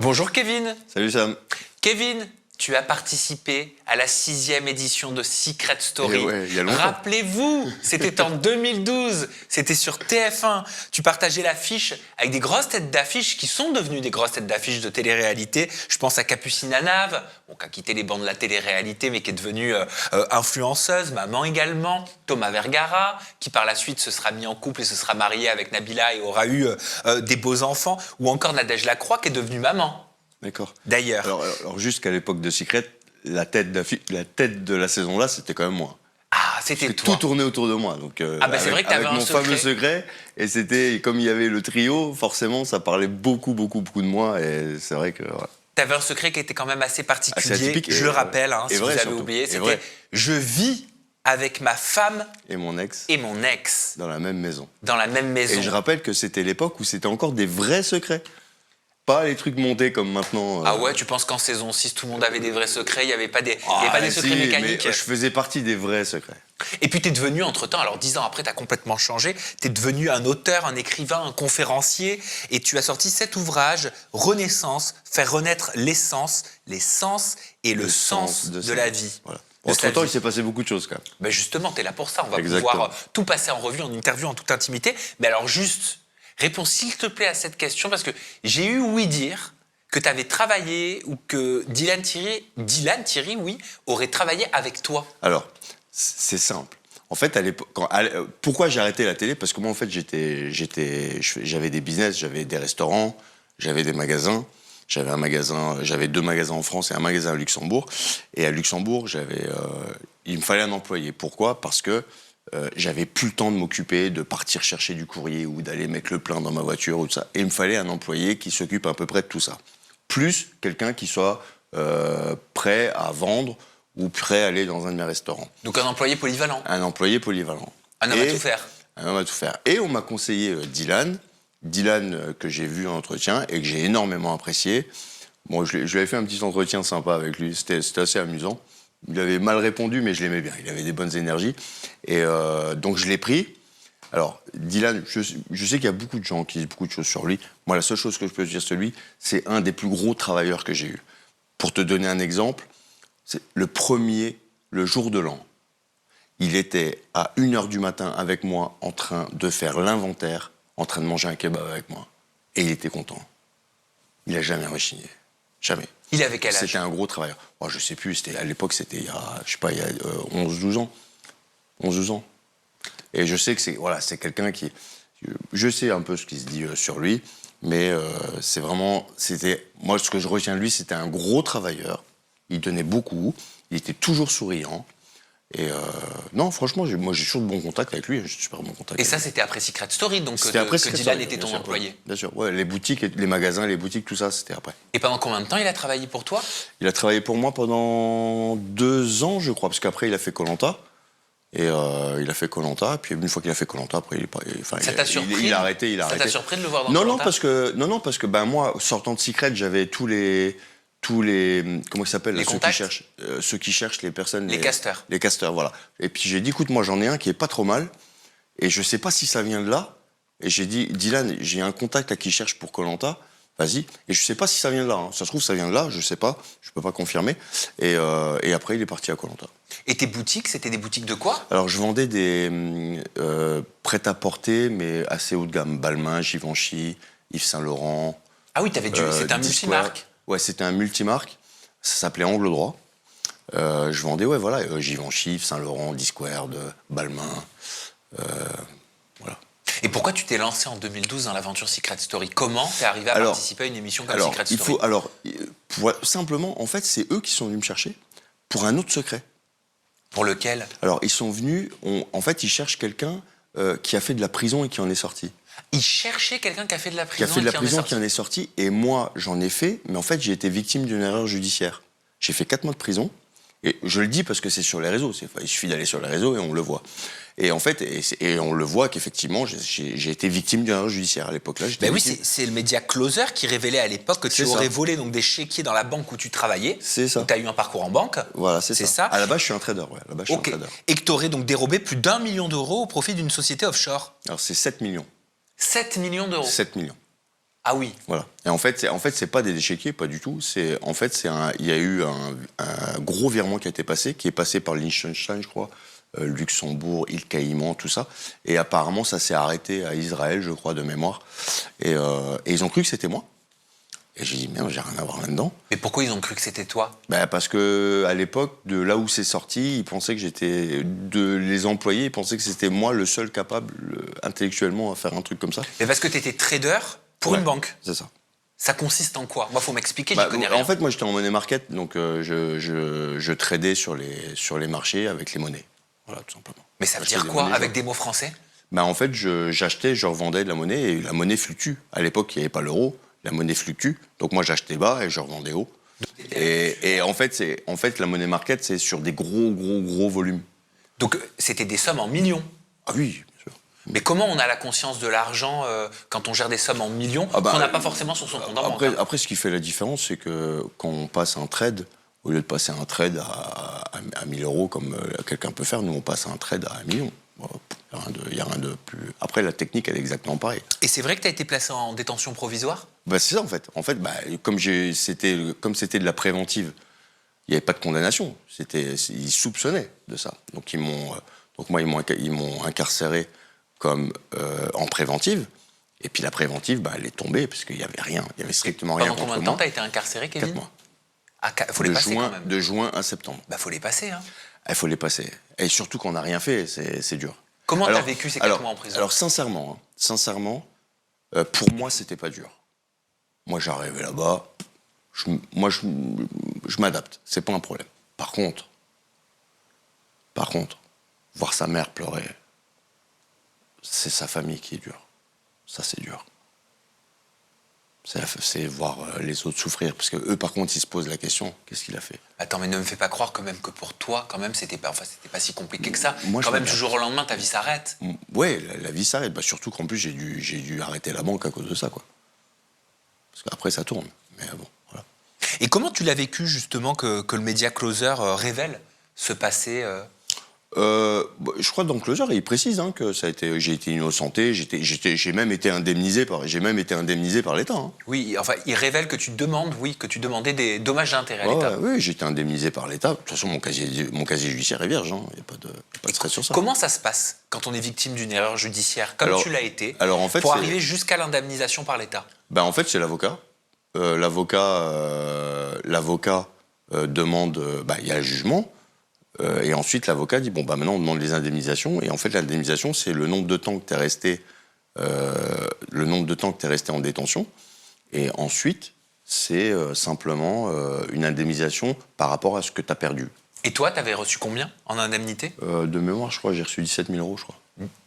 Bonjour Kevin. Salut Sam. Kevin, tu as participé à la 6e édition de Secret Story. Ouais, il y a longtemps. Rappelez-vous, c'était en 2012, c'était sur TF1. Tu partageais l'affiche avec des grosses têtes d'affiche qui sont devenues des grosses têtes d'affiche de télé-réalité. Je pense à Capucine Anave, qui a quitté les bancs de la télé-réalité mais qui est devenue influenceuse, maman également. Thomas Vergara, qui par la suite se sera mis en couple et se sera marié avec Nabila et aura eu des beaux enfants. Ou encore Nadège Lacroix qui est devenue maman. D'accord. D'ailleurs. Alors jusqu'à l'époque de Secret, la tête de la saison-là, c'était quand même moi. Ah, c'était toi. Tout tournait autour de moi. Donc, c'est vrai que t'avais avec un mon secret. fameux secret. Et c'était, comme il y avait le trio, forcément, ça parlait beaucoup de moi. Et c'est vrai que... Ouais. T'avais un secret qui était quand même assez particulier. Assez atypique, je le rappelle, si vrai, vous avez surtout. oublié, Et c'était vrai. « Je vis avec ma femme Et mon ex, et mon ex dans la même maison. dans la même maison. » Et je rappelle que c'était l'époque où c'était encore des vrais secrets. Pas les trucs montés comme maintenant. Ah ouais, tu penses qu'en saison 6, tout le monde avait des vrais secrets, il n'y avait pas des, secrets si, mécaniques. mais je faisais partie des vrais secrets. Et puis tu es devenu, entre-temps, alors 10 ans après, tu as complètement changé, tu es devenu un auteur, un écrivain, un conférencier, et tu as sorti 7 ouvrages, Renaissance, faire renaître l'essence, les sens et le sens de la vie. Voilà. De sa Entre-temps, vie. il s'est passé beaucoup de choses quand même. Ben justement, tu es là pour ça, on va Exactement. pouvoir tout passer en revue, en interview, en toute intimité. Mais alors juste, réponds s'il te plaît à cette question, parce que j'ai eu ouï dire que tu avais travaillé ou que Dylan Thierry, oui, aurait travaillé avec toi. Alors, c'est simple. En fait, à l'époque, pourquoi j'ai arrêté la télé? Parce que moi, en fait, j'avais des business, j'avais des restaurants, j'avais des magasins. J'avais 2 magasins en France et un magasin à Luxembourg. Et à Luxembourg, il me fallait un employé. Pourquoi? Parce que j'avais plus le temps de m'occuper, de partir chercher du courrier ou d'aller mettre le plein dans ma voiture ou tout ça. Et il me fallait un employé qui s'occupe à peu près de tout ça. Plus quelqu'un qui soit prêt à vendre ou prêt à aller dans un de mes restaurants. Donc un employé polyvalent. Un employé polyvalent. Un homme à tout faire. Un homme à tout faire. Et on m'a conseillé Dylan, que j'ai vu en entretien et que j'ai énormément apprécié. Bon, je lui avais fait un petit entretien sympa avec lui, c'était assez amusant. Il avait mal répondu, mais je l'aimais bien, il avait des bonnes énergies. Et donc je l'ai pris. Alors, Dylan, je sais qu'il y a beaucoup de gens qui disent beaucoup de choses sur lui. Moi, la seule chose que je peux dire sur lui, c'est un des plus gros travailleurs que j'ai eu. Pour te donner un exemple, c'est le jour de l'an. Il était à 1h du matin avec moi en train de faire l'inventaire, en train de manger un kebab avec moi. Et il était content. Il n'a jamais rechigné. Jamais. Il avait quel âge? C'était un gros travailleur. Oh, je sais plus, à l'époque, c'était il y a 11-12 ans. 11-12 ans. Et je sais que c'est quelqu'un qui... Je sais un peu ce qui se dit sur lui, mais moi, ce que je retiens de lui, c'était un gros travailleur. Il donnait beaucoup, il était toujours souriant. Et non, franchement, moi j'ai toujours de bons contacts avec lui, j'ai super bons contacts. Et ça, c'était après Secret Story, donc C'était après que Secret Dylan Story, était ton bien sûr, employé. ouais, bien sûr, ouais, les boutiques, les magasins, les boutiques, tout ça, c'était après. Et pendant combien de temps il a travaillé pour toi? Il a travaillé pour moi pendant 2 ans, je crois, parce qu'après il a fait Koh-Lanta. Et il a fait Koh-Lanta, puis une fois qu'il a fait Koh-Lanta, après Ça t'a surpris? il a arrêté. Ça t'a surpris de le voir dans Non, Koh-Lanta? parce que moi, sortant de Secret, j'avais tous les comment ils s'appellent, Les contacts? Ceux qui cherchent les personnes, Les casteurs. Les casteurs, voilà. Et puis j'ai dit, écoute, moi j'en ai un qui est pas trop mal, et je sais pas si ça vient de là. Et j'ai dit, Dylan, j'ai un contact là qui cherche pour Koh-Lanta, vas-y. Et je sais pas si ça vient de là. Hein. Ça se trouve, ça vient de là, je sais pas, je peux pas confirmer. Et après, il est parti à Koh-Lanta. Et tes boutiques, c'était des boutiques de quoi? Alors, je vendais des prêt-à-porter, mais assez haut de gamme. Balmain, Givenchy, Yves Saint Laurent. Ah oui, c'était un multimarque. Ouais, c'était un multimarque. Ça s'appelait Angle Droit. Je vendais, Givenchy, Yves Saint Laurent, Discworld, Balmain. Voilà. Et pourquoi tu t'es lancé en 2012 dans l'aventure Secret Story? Comment t'es arrivé à participer à une émission comme Secret Story? Simplement, en fait, c'est eux qui sont venus me chercher pour un autre secret. Pour lequel? Alors, ils sont venus, en fait, ils cherchent quelqu'un qui a fait de la prison et qui en est sorti. Ils cherchaient quelqu'un qui a fait de la prison qui en est sorti, et moi, j'en ai fait, mais en fait, j'ai été victime d'une erreur judiciaire. J'ai fait 4 mois de prison, et je le dis parce que c'est sur les réseaux, il suffit d'aller sur les réseaux et on le voit. Et en fait, et on le voit qu'effectivement, j'ai été victime d'une erreur judiciaire à l'époque-là. Ben oui, c'est le média Closer qui révélait à l'époque que tu aurais volé donc des chéquiers dans la banque où tu travaillais. C'est ça. Tu as eu un parcours en banque. Voilà, c'est ça. À la base, je suis un trader, ouais. Et que tu aurais donc dérobé plus d'1 million d'euros au profit d'une société offshore. Alors, c'est 7 millions. 7 millions d'euros. 7 millions. Ah oui. Voilà. Et en fait, c'est pas des échiquiers, pas du tout. Il y a eu un gros virement qui a été passé, qui est passé par Liechtenstein, je crois, Luxembourg, île Caïmans, tout ça. Et apparemment, ça s'est arrêté à Israël, je crois, de mémoire. Et ils ont cru que c'était moi. Et j'ai dit, merde, j'ai rien à voir là-dedans. Mais pourquoi ils ont cru que c'était toi? Parce que à l'époque, de là où c'est sorti, ils pensaient que les employés, ils pensaient que c'était moi le seul capable intellectuellement à faire un truc comme ça. Mais parce que tu étais trader pour Ouais, une banque. C'est ça. Ça consiste en quoi? Moi, faut m'expliquer, j'y connais rien. En fait, moi, j'étais en money market, donc je tradais sur les marchés avec les monnaies. Voilà, tout simplement. Mais ça veut Acheter dire des quoi, monnaies, avec des mots français? En fait, j'achetais, je revendais de la monnaie et la monnaie fluctue. À l'époque, il n'y avait pas l'euro, la monnaie fluctue. Donc moi, j'achetais bas et je revendais haut. Et en fait, la money market, c'est sur des gros volumes. Donc, c'était des sommes en millions. Ah oui, bien sûr. Mais comment on a la conscience de l'argent quand on gère des sommes en millions qu'on n'a pas forcément sur son compte en banque? Après, ce qui fait la différence, c'est que quand on passe un trade, au lieu de passer un trade à 1000 euros comme quelqu'un peut faire, nous, on passe un trade à 1 million. Il n'y a rien de plus. Après, la technique, elle est exactement pareille. Et c'est vrai que tu as été placé en détention provisoire? C'est ça, en fait. Comme c'était de la préventive, il n'y avait pas de condamnation. Ils soupçonnaient de ça. Donc, ils m'ont incarcéré comme en préventive. Et puis la préventive, elle est tombée parce qu'il n'y avait rien. Il n'y avait strictement rien. Pendant combien de temps tu as été incarcéré, Kevin? 4 mois. Faut les passer quand même. De juin à septembre. Faut les passer, hein. Il faut les passer. Et surtout qu'on n'a rien fait, c'est dur. Comment tu as vécu ces 4 mois en prison? Alors sincèrement, pour moi, c'était pas dur. Moi, j'arrivais là-bas, je m'adapte, c'est pas un problème. Par contre, voir sa mère pleurer, c'est sa famille qui est dure. Ça, c'est dur. C'est voir les autres souffrir. Parce que eux, par contre, ils se posent la question, qu'est-ce qu'il a fait? Attends, mais ne me fais pas croire quand même que pour toi, quand même, c'était pas si compliqué que ça. Moi, quand même, du jour au lendemain, ta vie s'arrête. Ouais, la vie s'arrête. Surtout qu'en plus, j'ai dû arrêter la banque à cause de ça, quoi. Parce qu'après, ça tourne. Mais bon, voilà. Et comment tu l'as vécu, justement, que le média Closer révèle ce passé Je crois que dans Closer, il précise que j'ai été innocenté, j'ai même été indemnisé par l'État. Hein. Oui, enfin, il révèle que tu demandais des dommages d'intérêt à l'État. Oui, j'ai été indemnisé par l'État. De toute façon, mon casier judiciaire est vierge. Il n'y a pas de stress sur ça. Comment ça se passe quand on est victime d'une erreur judiciaire, comme tu l'as été, en fait, pour arriver jusqu'à l'indemnisation par l'État? En fait, c'est l'avocat. L'avocat demande... il y a le jugement. Et ensuite, l'avocat dit, maintenant, on demande les indemnisations. Et en fait, l'indemnisation, c'est le nombre de temps que tu es resté en détention. Et ensuite, c'est simplement une indemnisation par rapport à ce que tu as perdu. Et toi, tu avais reçu combien en indemnité? De mémoire, je crois, j'ai reçu 17 000 euros, je crois.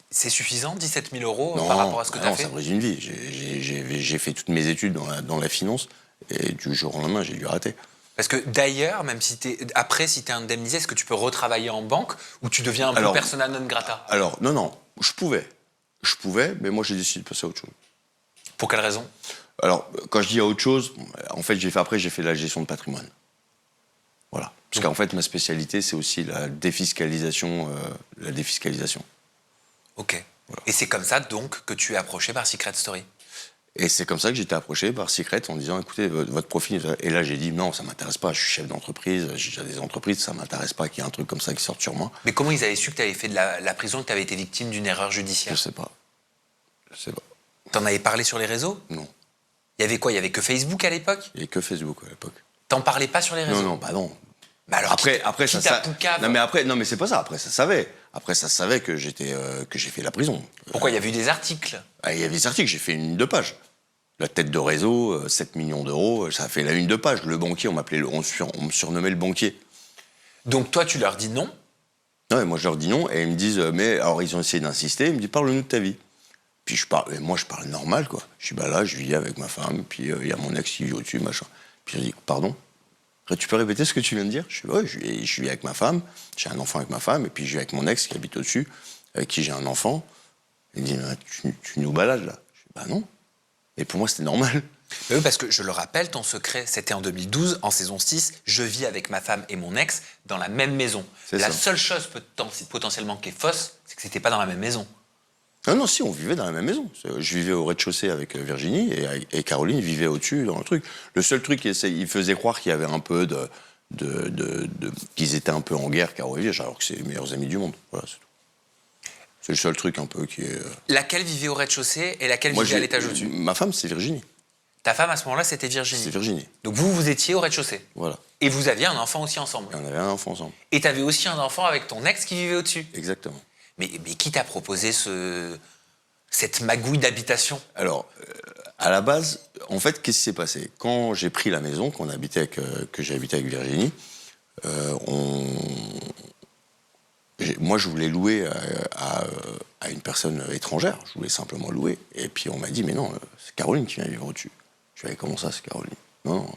C'est suffisant, 17 000 euros par rapport à ce que tu as fait? Non, ça brise une vie. J'ai fait toutes mes études dans la finance. Et du jour au lendemain, j'ai dû arrêter. Parce que d'ailleurs, même si tu es indemnisé, est-ce que tu peux retravailler en banque ou tu deviens un peu persona non grata? Alors, non, je pouvais, mais moi j'ai décidé de passer à autre chose. Pour quelle raison? Alors, quand je dis à autre chose, en fait, j'ai fait la gestion de patrimoine. Voilà. Parce qu'en fait, ma spécialité, c'est aussi la défiscalisation. Ok. Voilà. Et c'est comme ça, donc, que tu es approché par Secret Story? Et c'est comme ça que j'ai été approché par Secret en disant, écoutez, votre profil... Et là, j'ai dit, non, ça m'intéresse pas, je suis chef d'entreprise, j'ai déjà des entreprises, ça m'intéresse pas qu'il y ait un truc comme ça qui sorte sur moi. Mais comment ils avaient su que tu avais fait de la prison, que tu avais été victime d'une erreur judiciaire? Je sais pas. T'en avais parlé sur les réseaux? Non. Il y avait quoi? Il y avait que Facebook à l'époque? Il n'y avait que Facebook à l'époque. T'en parlais pas sur les réseaux? Non. Bah alors, après ça poucave. non mais c'est pas ça. Après ça savait que j'ai fait la prison. Pourquoi? Il y avait eu des articles. Il y avait des articles, j'ai fait une 2 pages. La tête de réseau, 7 millions d'euros, ça a fait la 1 page. Le banquier, on me surnommait le banquier. Donc toi, tu leur dis non? Non, et moi je leur dis non, et ils me disent, mais alors ils ont essayé d'insister, ils me disent, parle-nous de ta vie. Puis moi je parle normal, quoi. Je suis là, je vis avec ma femme, puis il y a mon ex qui vit au-dessus, machin. Puis je dis, pardon? Tu peux répéter ce que tu viens de dire? Je vis avec ma femme, j'ai un enfant avec ma femme, et puis je vis avec mon ex qui habite au-dessus, avec qui j'ai un enfant. Il me dit, tu nous balades là? Je dis, non. Et pour moi, c'était normal. Oui, parce que je le rappelle, ton secret, c'était en 2012, en saison 6, je vis avec ma femme et mon ex dans la même maison. La seule chose potentiellement qui est fausse, c'est que c'était pas dans la même maison. Ah non, si, on vivait dans la même maison. Je vivais au rez-de-chaussée avec Virginie et Caroline vivait au-dessus dans le truc. Le seul truc, il faisait croire qu'il y avait un peu qu'ils étaient un peu en guerre, Caro et Virge, alors que c'est les meilleurs amis du monde. Voilà, c'est tout. C'est le seul truc un peu qui est... Laquelle vivait au rez-de-chaussée et laquelle Moi, vivait à l'étage au-dessus? Ma femme, c'est Virginie. Ta femme, à ce moment-là, c'était Virginie. C'est Virginie. Donc vous étiez au rez-de-chaussée. Voilà. Et vous aviez un enfant aussi ensemble. Et on avait un enfant ensemble. Et tu avais aussi un enfant avec ton ex qui vivait au-dessus. Exactement. Mais qui t'a proposé cette magouille d'habitation? Alors, à la base, en fait, qu'est-ce qui s'est passé? Quand j'ai pris la maison, que j'ai habité avec Virginie, moi, je voulais louer à une personne étrangère. Je voulais simplement louer. Et puis, on m'a dit, mais non, c'est Caroline qui vient vivre au-dessus. Je disais, comment ça, c'est Caroline? Non.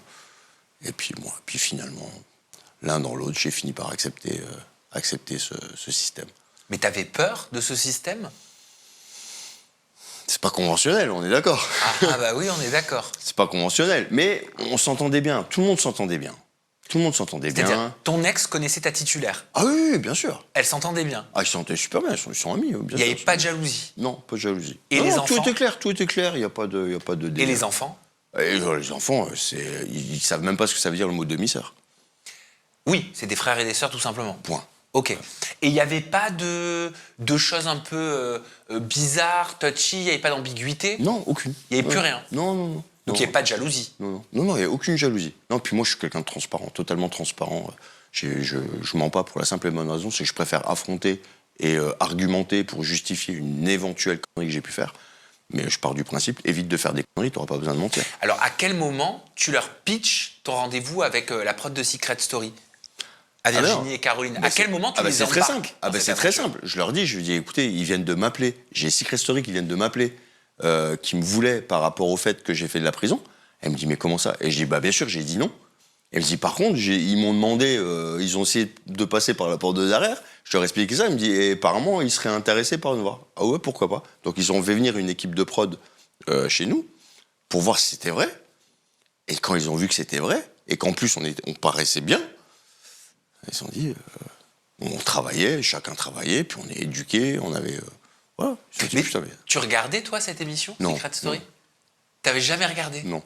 Et puis, finalement, l'un dans l'autre, j'ai fini par accepter ce système. Mais t'avais peur de ce système? C'est pas conventionnel, on est d'accord. Ah bah oui, on est d'accord. C'est pas conventionnel, mais on s'entendait bien. Tout le monde s'entendait bien. C'est-à-dire, ton ex connaissait ta titulaire? Ah oui, bien sûr. Elle s'entendait bien? Ah, ils s'entendaient super bien, ils sont amis, bien sûr. Il n'y avait pas de jalousie? Non, pas de jalousie. Et les enfants? Tout était clair, il n'y a pas de délire. Et les enfants? Les enfants, ils savent même pas ce que ça veut dire le mot demi-sœur. Oui, c'est des frères et des sœurs tout simplement. Point. Ok. Et il n'y avait pas de choses un peu bizarres, touchy, il n'y avait pas d'ambiguïté? Non, aucune. Il n'y avait plus rien? Non. Donc il n'y avait pas de jalousie? Non, il n'y a aucune jalousie. Non, puis moi, je suis quelqu'un de transparent, totalement transparent. Je mens pas pour la simple et bonne raison, c'est que je préfère affronter et argumenter pour justifier une éventuelle connerie que j'ai pu faire. Mais je pars du principe, évite de faire des conneries, t'auras pas besoin de mentir. Alors, à quel moment tu leur pitches ton rendez-vous avec la prod de Secret Story? À Virginie et Caroline. À quel moment tu les c'est très embarques simple. C'est très simple. Je leur dis, écoutez, ils viennent de m'appeler. J'ai Secret Story qui viennent de m'appeler, qui me voulaient par rapport au fait que j'ai fait de la prison. Elle me dit, mais comment ça? Et je dis, bien sûr, j'ai dit non. Elle me dit, par contre, ils m'ont demandé, ils ont essayé de passer par la porte de derrière. Je leur ai expliqué ça. Elle me dit, et apparemment, ils seraient intéressés par nous voir. Ah ouais, pourquoi pas? Donc, ils ont fait venir une équipe de prod chez nous pour voir si c'était vrai. Et quand ils ont vu que c'était vrai, et qu'en plus, on paraissait bien, ils se sont dit, on travaillait, chacun travaillait, puis on est éduqués, on avait... voilà. Mais tu regardais, toi, cette émission, non, Secret Story? Non. T'avais jamais regardé? Non.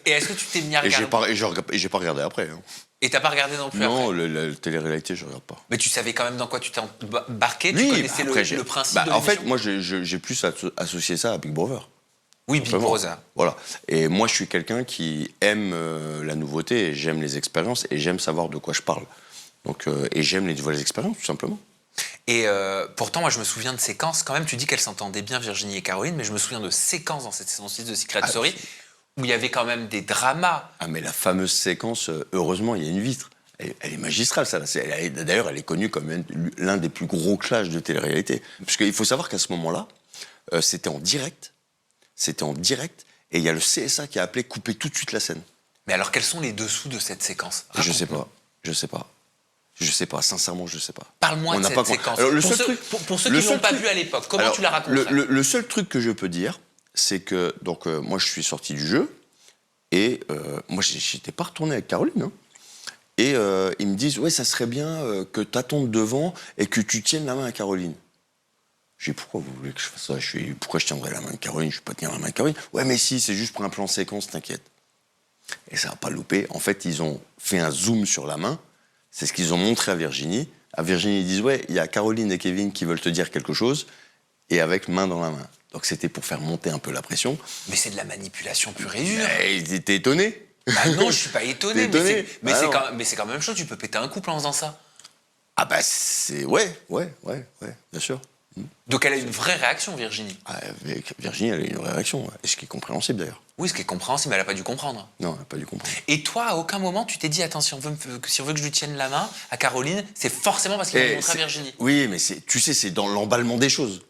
Et est-ce que tu t'es mis à regarder? Et j'ai pas regardé après. Hein. Et t'as pas regardé non plus non, après? Non, la télé-réalité, je regarde pas. Mais tu savais quand même dans quoi tu t'es embarqué? Oui, tu connaissais le principe de l'émission? En fait, moi, j'ai plus associé ça à Big Brother. Oui, Big Brother. Voilà. Et moi, je suis quelqu'un qui aime la nouveauté, et j'aime les expériences, et j'aime savoir de quoi je parle. Donc, et j'aime les nouvelles expériences, tout simplement. Et pourtant, moi, je me souviens de séquences. Quand même, tu dis qu'elles s'entendaient bien, Virginie et Caroline, mais je me souviens de séquences dans cette saison 6 de Secret Story où il y avait quand même des dramas. Ah, mais la fameuse séquence, heureusement, il y a une vitre. Elle est magistrale, ça. D'ailleurs, elle est connue comme l'un des plus gros clashs de télé-réalité. Parce qu'il faut savoir qu'à ce moment-là, c'était en direct. Et il y a le CSA qui a appelé couper tout de suite la scène. Mais alors, quels sont les dessous de cette séquence? Je sais pas, sincèrement, je sais pas. Parle-moi de cette séquence. Alors, pour ceux qui ne l'ont pas vu à l'époque, comment tu la racontes? Le seul truc que je peux dire, c'est que donc moi je suis sorti du jeu et moi j'étais pas retourné avec Caroline. Hein, et ils me disent ouais, ça serait bien que tu attendes devant et que tu tiennes la main à Caroline. Je dis pourquoi vous voulez que je fasse ça? Pourquoi je tiendrais la main de Caroline? Je vais pas tenir la main de Caroline. Ouais, mais si, c'est juste pour un plan séquence, t'inquiète. Et ça n'a pas loupé. En fait, ils ont fait un zoom sur la main. C'est ce qu'ils ont montré à Virginie. À Virginie, ils disent ouais, il y a Caroline et Kevin qui veulent te dire quelque chose, et avec main dans la main. Donc c'était pour faire monter un peu la pression. Mais c'est de la manipulation pure et dure. T'es étonné? Bah non, je suis pas étonné. Mais c'est quand même chaud. Tu peux péter un couple en faisant ça. Ah bah c'est ouais, bien sûr. Donc elle a une vraie réaction, Virginie. Virginie, elle a une vraie réaction, et ce qui est compréhensible d'ailleurs. Oui, ce qui est compréhensible, mais elle n'a pas dû comprendre. Non, elle n'a pas dû comprendre. Et toi, à aucun moment, tu t'es dit, attends, si on veut que je lui tienne la main à Caroline, c'est forcément parce qu'il va montrer à Virginie. Oui, mais tu sais, c'est dans l'emballement des choses.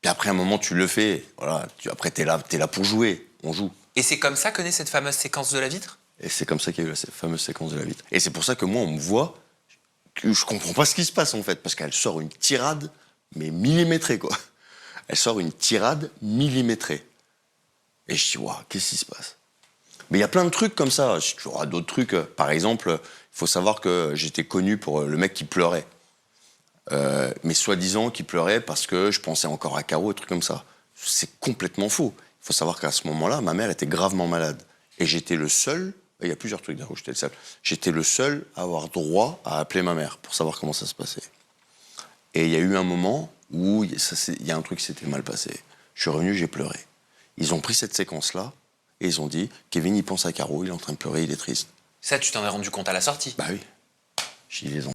Puis après, un moment, tu le fais. Voilà. Après, t'es là pour jouer. On joue. Et c'est comme ça que naît cette fameuse séquence de la vitre? Et c'est comme ça qu'il y a eu la fameuse séquence de la vitre. Et c'est pour ça que moi, on me voit, que je comprends pas ce qui se passe, en fait. Parce qu'elle sort une tirade, mais millimétrée, quoi. Elle sort une tirade millimétrée. Et je dis, waouh, qu'est-ce qui se passe? Mais il y a plein de trucs comme ça. Tu auras d'autres trucs. Par exemple, il faut savoir que j'étais connu pour le mec qui pleurait. mais soi-disant qu'il pleurait parce que je pensais encore à Caro, et trucs comme ça. C'est complètement faux. Il faut savoir qu'à ce moment-là, ma mère était gravement malade. Et j'étais le seul, il y a plusieurs trucs où j'étais le seul, j'étais le seul à avoir droit à appeler ma mère pour savoir comment ça se passait. Et il y a eu un moment où il y a un truc qui s'était mal passé. Je suis revenu, j'ai pleuré. Ils ont pris cette séquence-là et ils ont dit « Kevin, il pense à Caro, il est en train de pleurer, il est triste. » Ça, tu t'en es rendu compte à la sortie? Bah oui. J'ai dit les enfants.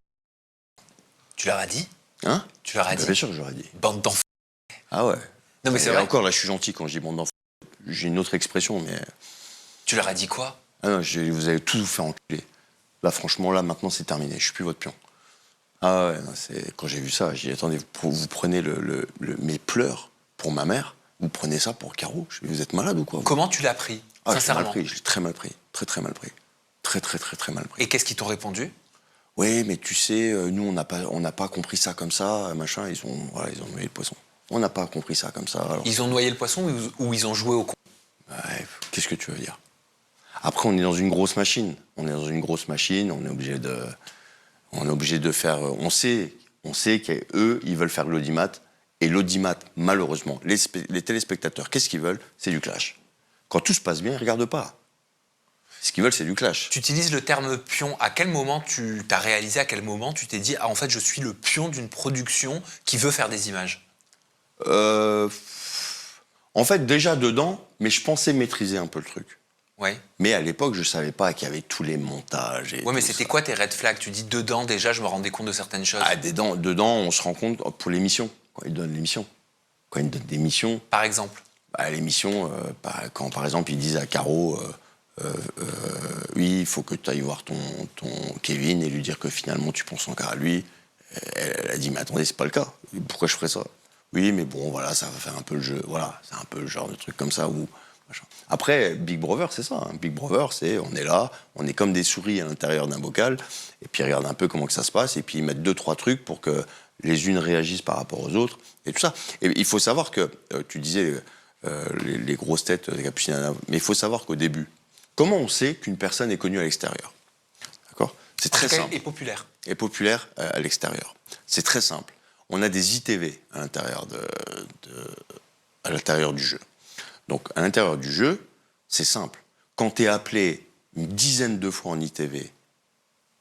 Tu leur as dit? Hein? Tu leur as dit? Bien sûr que j'aurais dit. Bande d'enfants. Ah ouais. Non, mais c'est Et vrai. encore, là, je suis gentil quand je dis bande d'enfants. J'ai une autre expression, mais... Tu leur as dit quoi? Ah non, vous avez tout fait enculer. Là, franchement, là, maintenant, c'est terminé. Je suis plus votre pion. Ah ouais, non, quand j'ai vu ça, j'ai dit, attendez, vous prenez mes pleurs pour ma mère, vous prenez ça pour Caro. Je dis, vous êtes malade ou quoi? Comment tu l'as pris? Ah, je l'ai Sincèrement. mal pris, je l'ai très mal pris. Très, très mal pris. Très, très, très, très mal pris. Et qu'est-ce qu'ils t'ont répondu? Oui, mais tu sais, nous, on n'a pas compris ça comme ça, machin. Ils ont noyé le poisson. On n'a pas compris ça comme ça. Alors. Ils ont noyé le poisson ou ils ont joué au con? Ouais, qu'est-ce que tu veux dire? Après, on est dans une grosse machine. On est obligé de faire. On sait qu'eux, ils veulent faire l'audimat. Et l'audimat, malheureusement, les téléspectateurs, qu'est-ce qu'ils veulent? C'est du clash. Quand tout se passe bien, ils ne regardent pas. Ce qu'ils veulent, c'est du clash. Tu utilises le terme pion. À quel moment tu t'as réalisé, à quel moment tu t'es dit, ah, en fait, je suis le pion d'une production qui veut faire des images? En fait, déjà dedans, mais je pensais maîtriser un peu le truc. Ouais. Mais à l'époque, je savais pas qu'il y avait tous les montages. Ouais, mais c'était quoi tes red flags? Tu dis dedans, déjà, je me rendais compte de certaines choses. Ah, dedans, on se rend compte pour l'émission, quand ils donnent l'émission. Quand ils donnent des missions, Par exemple. l'émission, quand par exemple ils disent à Caro, oui, il faut que tu ailles voir ton Kevin et lui dire que finalement tu penses encore à lui. Elle a dit, mais attendez, c'est pas le cas. Pourquoi je ferais ça? Oui, mais bon, voilà, ça va faire un peu le jeu. Voilà, c'est un peu le genre de truc comme ça où. Machin. Après, Big Brother, c'est ça. Hein. Big Brother, on est là, on est comme des souris à l'intérieur d'un bocal, et puis ils regardent un peu comment que ça se passe, et puis ils mettent 2-3 trucs pour que les unes réagissent par rapport aux autres, et tout ça. Et il faut savoir que, tu disais les grosses têtes des Capucines Nana, mais il faut savoir qu'au début, comment on sait qu'une personne est connue à l'extérieur? D'accord? C'est très simple. Et populaire. Et populaire à l'extérieur. C'est très simple. On a des ITV à l'intérieur à l'intérieur du jeu. Donc, à l'intérieur du jeu, c'est simple. Quand tu es appelé une dizaine de fois en ITV,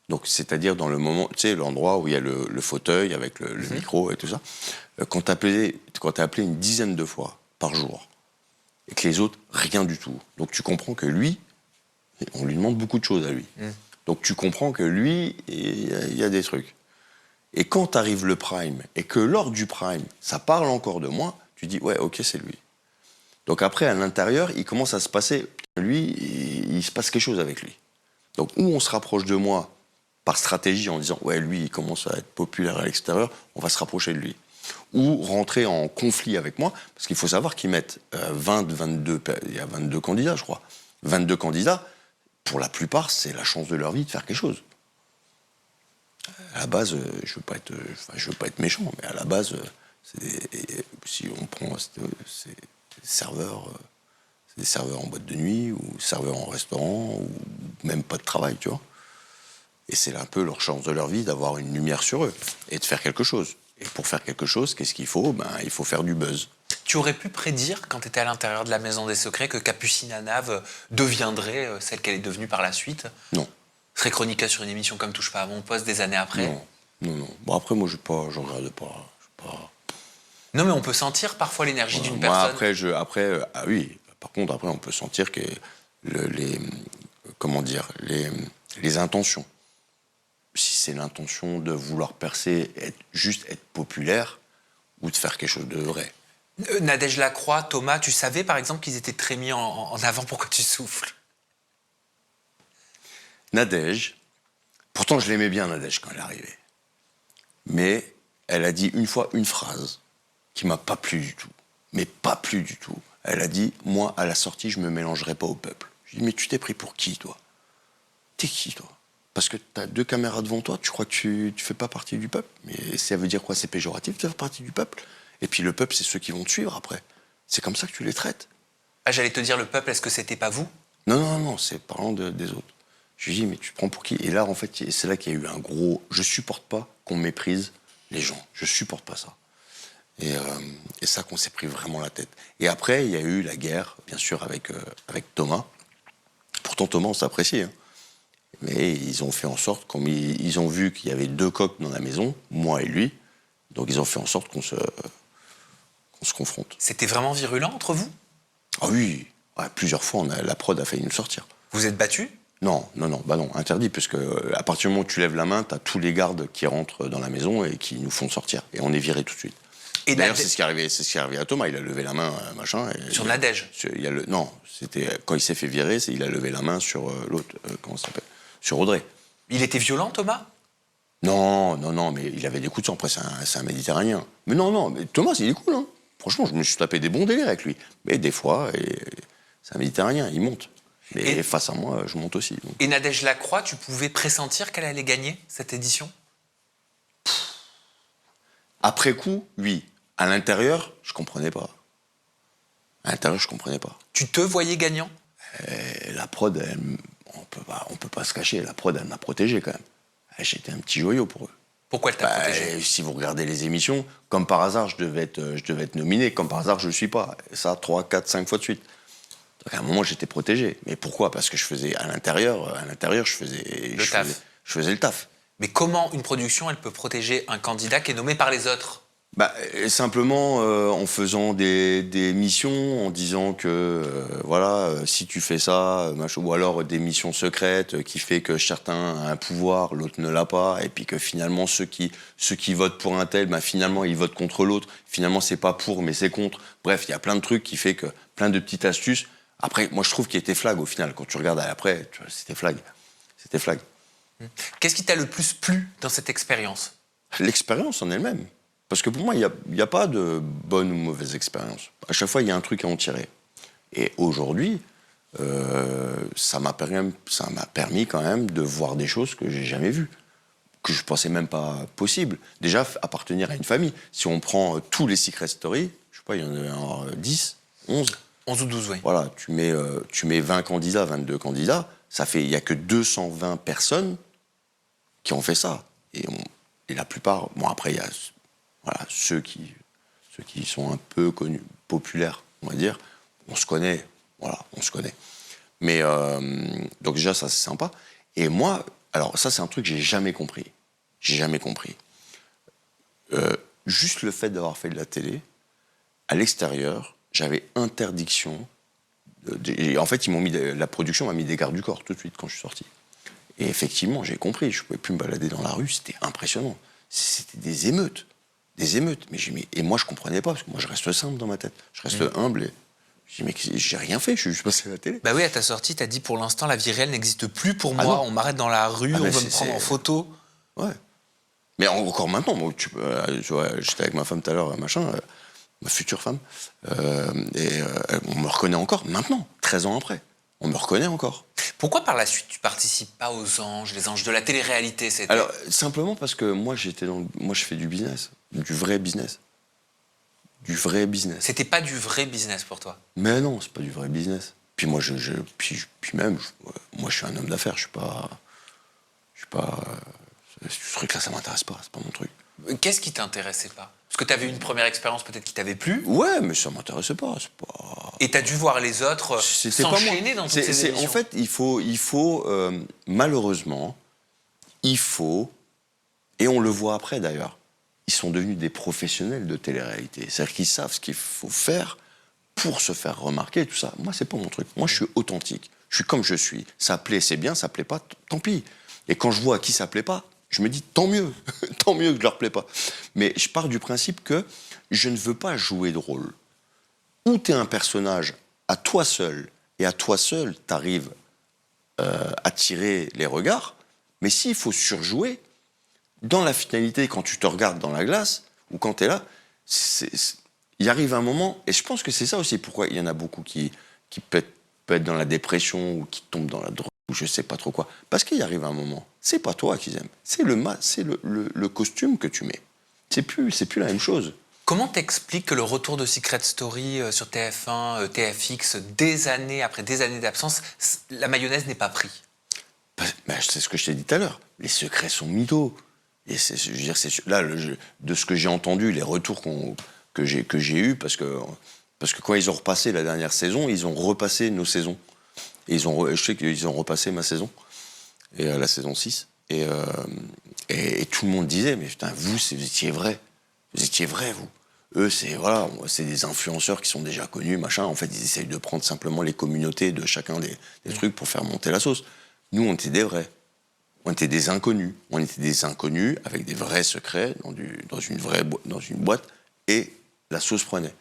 donc c'est-à-dire dans le moment, tu sais, l'endroit où il y a le fauteuil avec le micro et tout ça, quand tu es appelé une dizaine de fois par jour, et que les autres, rien du tout. Donc tu comprends que lui, on lui demande beaucoup de choses à lui. Donc tu comprends que lui, il y a des trucs. Et quand arrive le prime, et que lors du prime, ça parle encore de moi, tu dis, ouais, ok, c'est lui. Donc après, à l'intérieur, il commence à se passer, lui, il se passe quelque chose avec lui. Donc où on se rapproche de moi par stratégie en disant, ouais, lui, il commence à être populaire à l'extérieur, on va se rapprocher de lui. Ou rentrer en conflit avec moi, parce qu'il faut savoir qu'ils mettent il y a 22 candidats, je crois. 22 candidats, pour la plupart, c'est la chance de leur vie de faire quelque chose. À la base, je veux pas être méchant, mais à la base, si on prend c'est des serveurs en boîte de nuit, ou serveurs en restaurant, ou même pas de travail, tu vois. Et c'est un peu leur chance de leur vie d'avoir une lumière sur eux, et de faire quelque chose. Et pour faire quelque chose, qu'est-ce qu'il faut? Il faut faire du buzz. Tu aurais pu prédire, quand tu étais à l'intérieur de la Maison des Secrets, que Capucine Nave deviendrait celle qu'elle est devenue par la suite? Non. Serait chroniqueur sur une émission comme Touche pas à mon poste des années après? Non. Bon, après, moi, je regarde pas. Non, mais on peut sentir parfois l'énergie d'une Moi, personne. ah oui, par contre, après, on peut sentir que les intentions. Si c'est l'intention de vouloir percer, juste être populaire, ou de faire quelque chose de vrai. Nadège Lacroix, Thomas, tu savais par exemple qu'ils étaient très mis en avant? Pourquoi tu souffles? Nadège, pourtant je l'aimais bien Nadège quand elle est arrivée, mais elle a dit une fois une phrase qui m'a pas plu du tout, mais pas plu du tout. Elle a dit, moi à la sortie je me mélangerai pas au peuple. Je dis, mais tu t'es pris pour qui toi? T'es qui toi? Parce que t'as 2 caméras devant toi, tu crois que tu fais pas partie du peuple? Mais ça veut dire quoi? C'est péjoratif de faire partie du peuple? Et puis le peuple, c'est ceux qui vont te suivre après. C'est comme ça que tu les traites. Ah, j'allais te dire, le peuple, est-ce que c'était pas vous? Non, c'est parlant des autres. Je lui dis, mais tu te prends pour qui? Et là, en fait, c'est là qu'il y a eu un gros... Je supporte pas qu'on méprise les gens. Je supporte pas ça. Et ça qu'on s'est pris vraiment la tête. Et après, il y a eu la guerre, bien sûr, avec Thomas. Pourtant, Thomas, on s'appréciait. Hein. Mais ils ont fait en sorte, comme ils ont vu qu'il y avait 2 coqs dans la maison, moi et lui, donc ils ont fait en sorte qu'on se confronte. C'était vraiment virulent entre vous? Ah oui, ouais, plusieurs fois, la prod a failli nous sortir. Vous êtes battus? Non, interdit, puisque à partir du moment où tu lèves la main, t'as tous les gardes qui rentrent dans la maison et qui nous font sortir. Et on est virés tout de suite. Et d'ailleurs, c'est ce qui est arrivé à Thomas. Il a levé la main, machin. Sur Nadège? Non, c'était quand il s'est fait virer, il a levé la main sur l'autre, comment ça s'appelle? Sur Audrey. Il était violent, Thomas? Non, mais il avait des coups de sang. Après, c'est un Méditerranéen. Mais non, mais Thomas, il est cool, hein. Franchement, je me suis tapé des bons délires avec lui. Mais des fois, c'est un Méditerranéen, il monte. Mais face à moi, je monte aussi. Donc. Et Nadège Lacroix, tu pouvais pressentir qu'elle allait gagner cette édition? Après coup, oui. À l'intérieur, je comprenais pas. Tu te voyais gagnant? La prod, on peut pas se cacher. La prod, elle m'a protégé quand même. J'étais un petit joyau pour eux. Pourquoi elle t'a protégé? Si vous regardez les émissions, comme par hasard, je devais être nominé. Comme par hasard, je le suis pas. Et ça, 3, 4, 5 fois de suite. Donc à un moment, j'étais protégé. Mais pourquoi? Parce que je faisais à l'intérieur, je faisais le taf. Mais comment une production, elle peut protéger un candidat qui est nommé par les autres? Simplement en faisant des missions, en disant que si tu fais ça, ou alors des missions secrètes qui fait que certains a un pouvoir, l'autre ne l'a pas, et puis que finalement ceux qui votent pour un tel, finalement ils votent contre l'autre. Finalement c'est pas pour, mais c'est contre. Bref, il y a plein de trucs qui fait que plein de petites astuces. Après, moi je trouve qu'il était flag au final. Quand tu regardes après, c'était flag. Qu'est-ce qui t'a le plus plu dans cette expérience? L'expérience en elle-même. Parce que pour moi, il n'y a pas de bonne ou mauvaise expérience. À chaque fois, il y a un truc à en tirer. Et aujourd'hui, ça m'a permis quand même de voir des choses que j'ai jamais vues, que je pensais même pas possible. Déjà, appartenir à une famille. Si on prend tous les Secret Story, je sais pas, il y en a 10, 11. 11 ou 12, oui. Voilà, tu mets 20 candidats, 22 candidats, il n'y a que 220 personnes qui ont fait ça. Et la plupart, bon après, il y a ceux qui sont un peu connus, populaires, on va dire, on se connaît. Mais donc déjà, ça, c'est sympa. Et moi, alors ça, c'est un truc que j'ai jamais compris. Juste le fait d'avoir fait de la télé, à l'extérieur, j'avais interdiction. En fait, la production m'a mis des gardes du corps tout de suite quand je suis sorti. Et effectivement, j'ai compris. Je pouvais plus me balader dans la rue. C'était impressionnant. C'était des émeutes. Et moi, je comprenais pas, parce que moi, je reste simple dans ma tête. Je reste humble. Et je dis, mais j'ai rien fait, je suis juste passé à la télé. Bah oui, à ta sortie, t'as dit, pour l'instant, la vie réelle n'existe plus pour moi. Non. On m'arrête dans la rue, on veut me prendre en photo. Ouais. Mais encore maintenant, moi, j'étais avec ma femme tout à l'heure, ma future femme, et on me reconnaît encore, maintenant, 13 ans après. On me reconnaît encore. Pourquoi par la suite tu participes pas aux Anges, les Anges de la télé-réalité? Alors, simplement parce que moi, je fais du business, du vrai business. C'était pas du vrai business pour toi? Mais non, c'est pas du vrai business. Puis moi, moi, je suis un homme d'affaires, je suis pas... Ce truc-là, ça m'intéresse pas, c'est pas mon truc. Qu'est-ce qui t'intéressait pas? Parce que t'avais une première expérience peut-être qui t'avait plu. Ouais, mais ça m'intéressait pas, c'est pas... Et t'as dû voir les autres s'enchaîner dans toutes ces émissions. En fait, il faut malheureusement, et on le voit après d'ailleurs, ils sont devenus des professionnels de télé-réalité. C'est-à-dire qu'ils savent ce qu'il faut faire pour se faire remarquer, tout ça. Moi, c'est pas mon truc. Moi, je suis authentique. Je suis comme je suis. Ça plaît, c'est bien. Ça plaît pas, tant pis. Et quand je vois à qui ça plaît pas, je me dis tant mieux. Tant mieux que je leur plaît pas. Mais je pars du principe que je ne veux pas jouer de rôle. Ou tu es un personnage à toi seul, et à toi seul, tu arrives à tirer les regards. Mais s'il faut surjouer, dans la finalité, quand tu te regardes dans la glace, ou quand tu es là, il arrive un moment, et je pense que c'est ça aussi pourquoi il y en a beaucoup qui peut être dans la dépression, ou qui tombent dans la drogue, ou je sais pas trop quoi. Parce qu'il arrive un moment, c'est pas toi qu'ils aiment, c'est le costume que tu mets. C'est plus la même chose. Comment t'expliques que le retour de Secret Story sur TF1, TFX, des années après des années d'absence, la mayonnaise n'est pas pris? C'est ce que je t'ai dit tout à l'heure. Les secrets sont mythos. Et je veux dire, là, de ce que j'ai entendu, les retours que j'ai eus, parce que quand ils ont repassé la dernière saison, ils ont repassé nos saisons. Et je sais qu'ils ont repassé ma saison, et la saison 6. Et tout le monde disait, mais putain, vous étiez vrai. Vous étiez vrai, vous. Eux, c'est des influenceurs qui sont déjà connus, machin. En fait, ils essayent de prendre simplement les communautés de chacun des trucs pour faire monter la sauce. Nous, on était des vrais. On était des inconnus. On était des inconnus avec des vrais secrets dans une boîte, et la sauce prenait.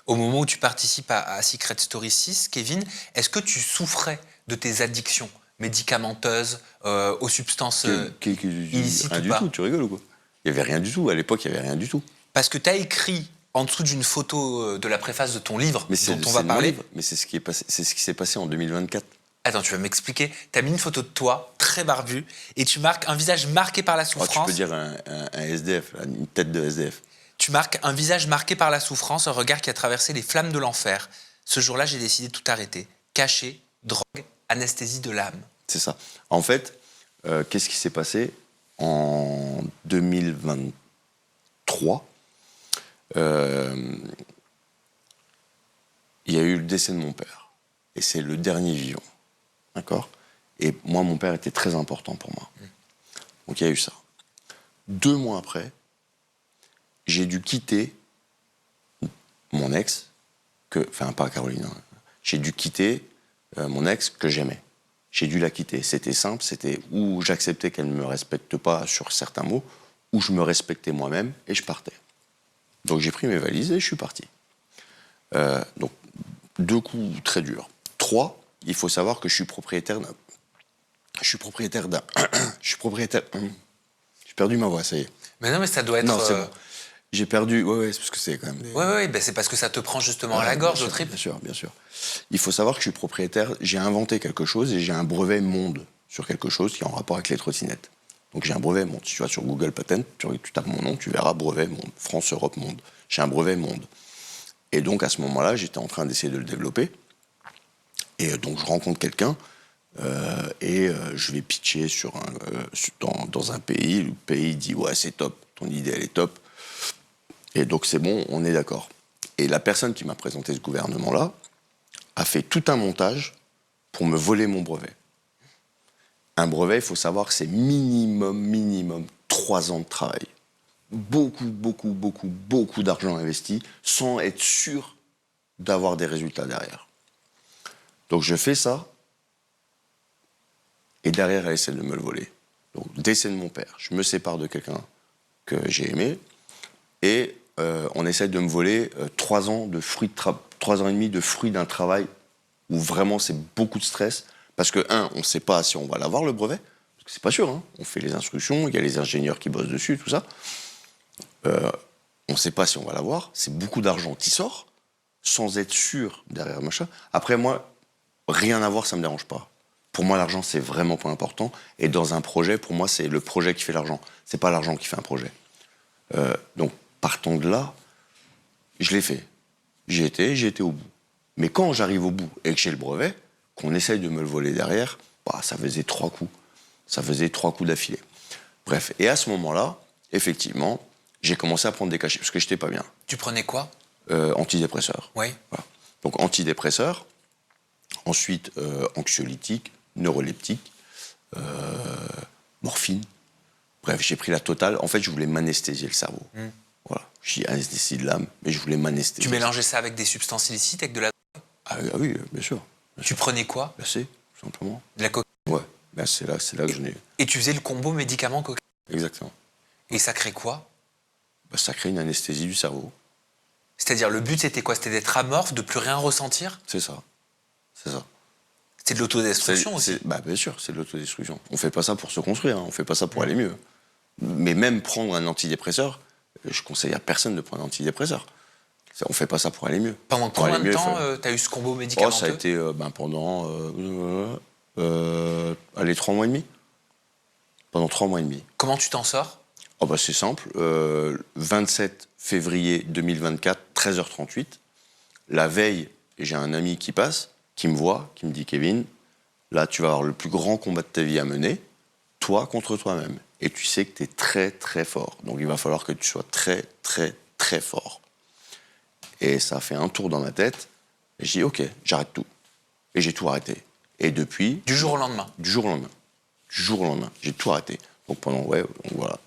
Au moment où tu participes à Secret Story 6, Kevin, est-ce que tu souffrais de tes addictions médicamenteuses, aux substances illicites Rien ou du pas? tout, tu rigoles ou quoi? Il n'y avait rien du tout. À l'époque, il n'y avait rien du tout. Parce que tu as écrit en dessous d'une photo de la préface de ton livre, dont on va mon parler. livre, mais c'est ce qui s'est passé en 2024. Attends, tu vas m'expliquer. Tu as mis une photo de toi, très barbu, et tu marques un visage marqué par la Oh, souffrance. tu peux dire un SDF, une tête de SDF. Tu marques un visage marqué par la souffrance, un regard qui a traversé les flammes de l'enfer. Ce jour-là, j'ai décidé de tout arrêter. Cachet, drogue, anesthésie de l'âme. C'est ça. En fait, qu'est-ce qui s'est passé en 2023 ? Il y a eu le décès de mon père. Et c'est le dernier vivant. D'accord ? Et moi, mon père était très important pour moi. Donc il y a eu ça. 2 mois après, j'ai dû quitter mon ex, enfin pas Caroline, hein. J'ai dû quitter mon ex que j'aimais. J'ai dû la quitter. C'était simple, c'était ou j'acceptais qu'elle ne me respecte pas sur certains mots, ou je me respectais moi-même et je partais. Donc j'ai pris mes valises et je suis parti. Donc 2 coups très durs. 3, il faut savoir que je suis propriétaire d'un... J'ai perdu ma voix, ça y est. Mais non, mais ça doit être... Non, c'est bon. J'ai perdu... Ouais, c'est parce que c'est quand même... Ouais, ben c'est parce que ça te prend justement à la gorge, au trip. Bien sûr, bien sûr. Il faut savoir que je suis propriétaire, j'ai inventé quelque chose et j'ai un brevet monde sur quelque chose qui est en rapport avec les trottinettes. Donc j'ai un brevet monde. Si tu vas sur Google Patent, tu tapes mon nom, tu verras brevet monde, France, Europe, monde. J'ai un brevet monde. Et donc à ce moment-là, j'étais en train d'essayer de le développer. Et donc je rencontre quelqu'un je vais pitcher dans un pays. Le pays dit ouais, c'est top, ton idée elle est top. Et donc c'est bon, on est d'accord. Et la personne qui m'a présenté ce gouvernement-là a fait tout un montage pour me voler mon brevet. Un brevet, il faut savoir que c'est minimum 3 ans de travail. Beaucoup d'argent investi sans être sûr d'avoir des résultats derrière. Donc je fais ça, et derrière, elle essaie de me le voler. Donc décès de mon père, je me sépare de quelqu'un que j'ai aimé, et on essaie de me voler 3 ans de 3 ans et demi de fruits d'un travail où vraiment c'est beaucoup de stress, parce que on ne sait pas si on va l'avoir le brevet, parce que c'est pas sûr, hein. On fait les instructions, il y a les ingénieurs qui bossent dessus, tout ça. On ne sait pas si on va l'avoir, c'est beaucoup d'argent qui sort, sans être sûr derrière machin. Après moi, rien à voir, ça me dérange pas. Pour moi, l'argent, c'est vraiment pas important. Et dans un projet, pour moi, c'est le projet qui fait l'argent. C'est pas l'argent qui fait un projet. Donc, partant de là, je l'ai fait. J'ai été au bout. Mais quand j'arrive au bout et que j'ai le brevet, qu'on essaye de me le voler derrière, ça faisait 3 coups. Ça faisait 3 coups d'affilée. Bref. Et à ce moment-là, effectivement, j'ai commencé à prendre des cachets parce que j'étais pas bien. Tu prenais quoi? Antidépresseurs. Oui. Voilà. Donc, antidépresseurs. Ensuite, anxiolytiques, neuroleptiques, morphine. Bref, j'ai pris la totale. En fait, je voulais m'anesthésier le cerveau. Voilà. J'ai anesthésié de l'âme, mais je voulais m'anesthésier. Tu mélangeais ça avec des substances illicites, avec de la... Ah oui, bien sûr. Tu prenais quoi? C'est tout simplement. De la cocaïne. Ouais, c'est là que je n'ai... Et tu faisais le combo médicament-cocaïne. Exactement. Et ça crée quoi? Ça crée une anesthésie du cerveau. C'est-à-dire, le but, c'était quoi? C'était d'être amorphe, de plus rien ressentir? C'est ça. C'est de l'autodestruction aussi. Bien sûr, c'est de l'autodestruction. On fait pas ça pour se construire, hein. On fait pas ça pour aller mieux. Mais même prendre un antidépresseur, je conseille à personne de prendre un antidépresseur. On fait pas ça pour aller mieux. Pendant combien de temps t'as eu ce combo médicamenteux? Ça a été pendant 3 mois et demi. Pendant 3 mois et demi. Comment tu t'en sors? C'est simple. 27 février 2024, 13h38. La veille, j'ai un ami qui passe, qui me voit, qui me dit « Kevin, là, tu vas avoir le plus grand combat de ta vie à mener, toi contre toi-même. et tu sais que tu es très, très fort. Donc, il va falloir que tu sois très, très, très fort. Et ça a fait un tour dans ma tête. Et j'ai dit, OK, j'arrête tout. Et j'ai tout arrêté. Et depuis... Du jour au lendemain. Du jour au lendemain. Du jour au lendemain. J'ai tout arrêté. Donc, donc voilà.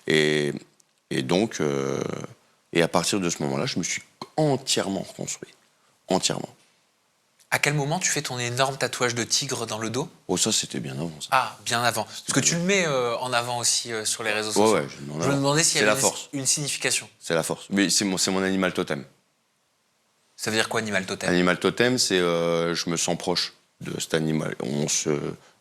Et donc... et à partir de ce moment-là, je me suis entièrement reconstruit. Entièrement. À quel moment tu fais ton énorme tatouage de tigre dans le dos? Oh, ça, c'était bien avant, ça. Ah, bien avant. Parce que tu le mets en avant aussi sur les réseaux sociaux. Ouais, je me demandais s'il y c'est avait la force. une signification. C'est la force. Mais c'est mon animal totem. Ça veut dire quoi, animal totem? Animal totem, c'est je me sens proche de cet animal.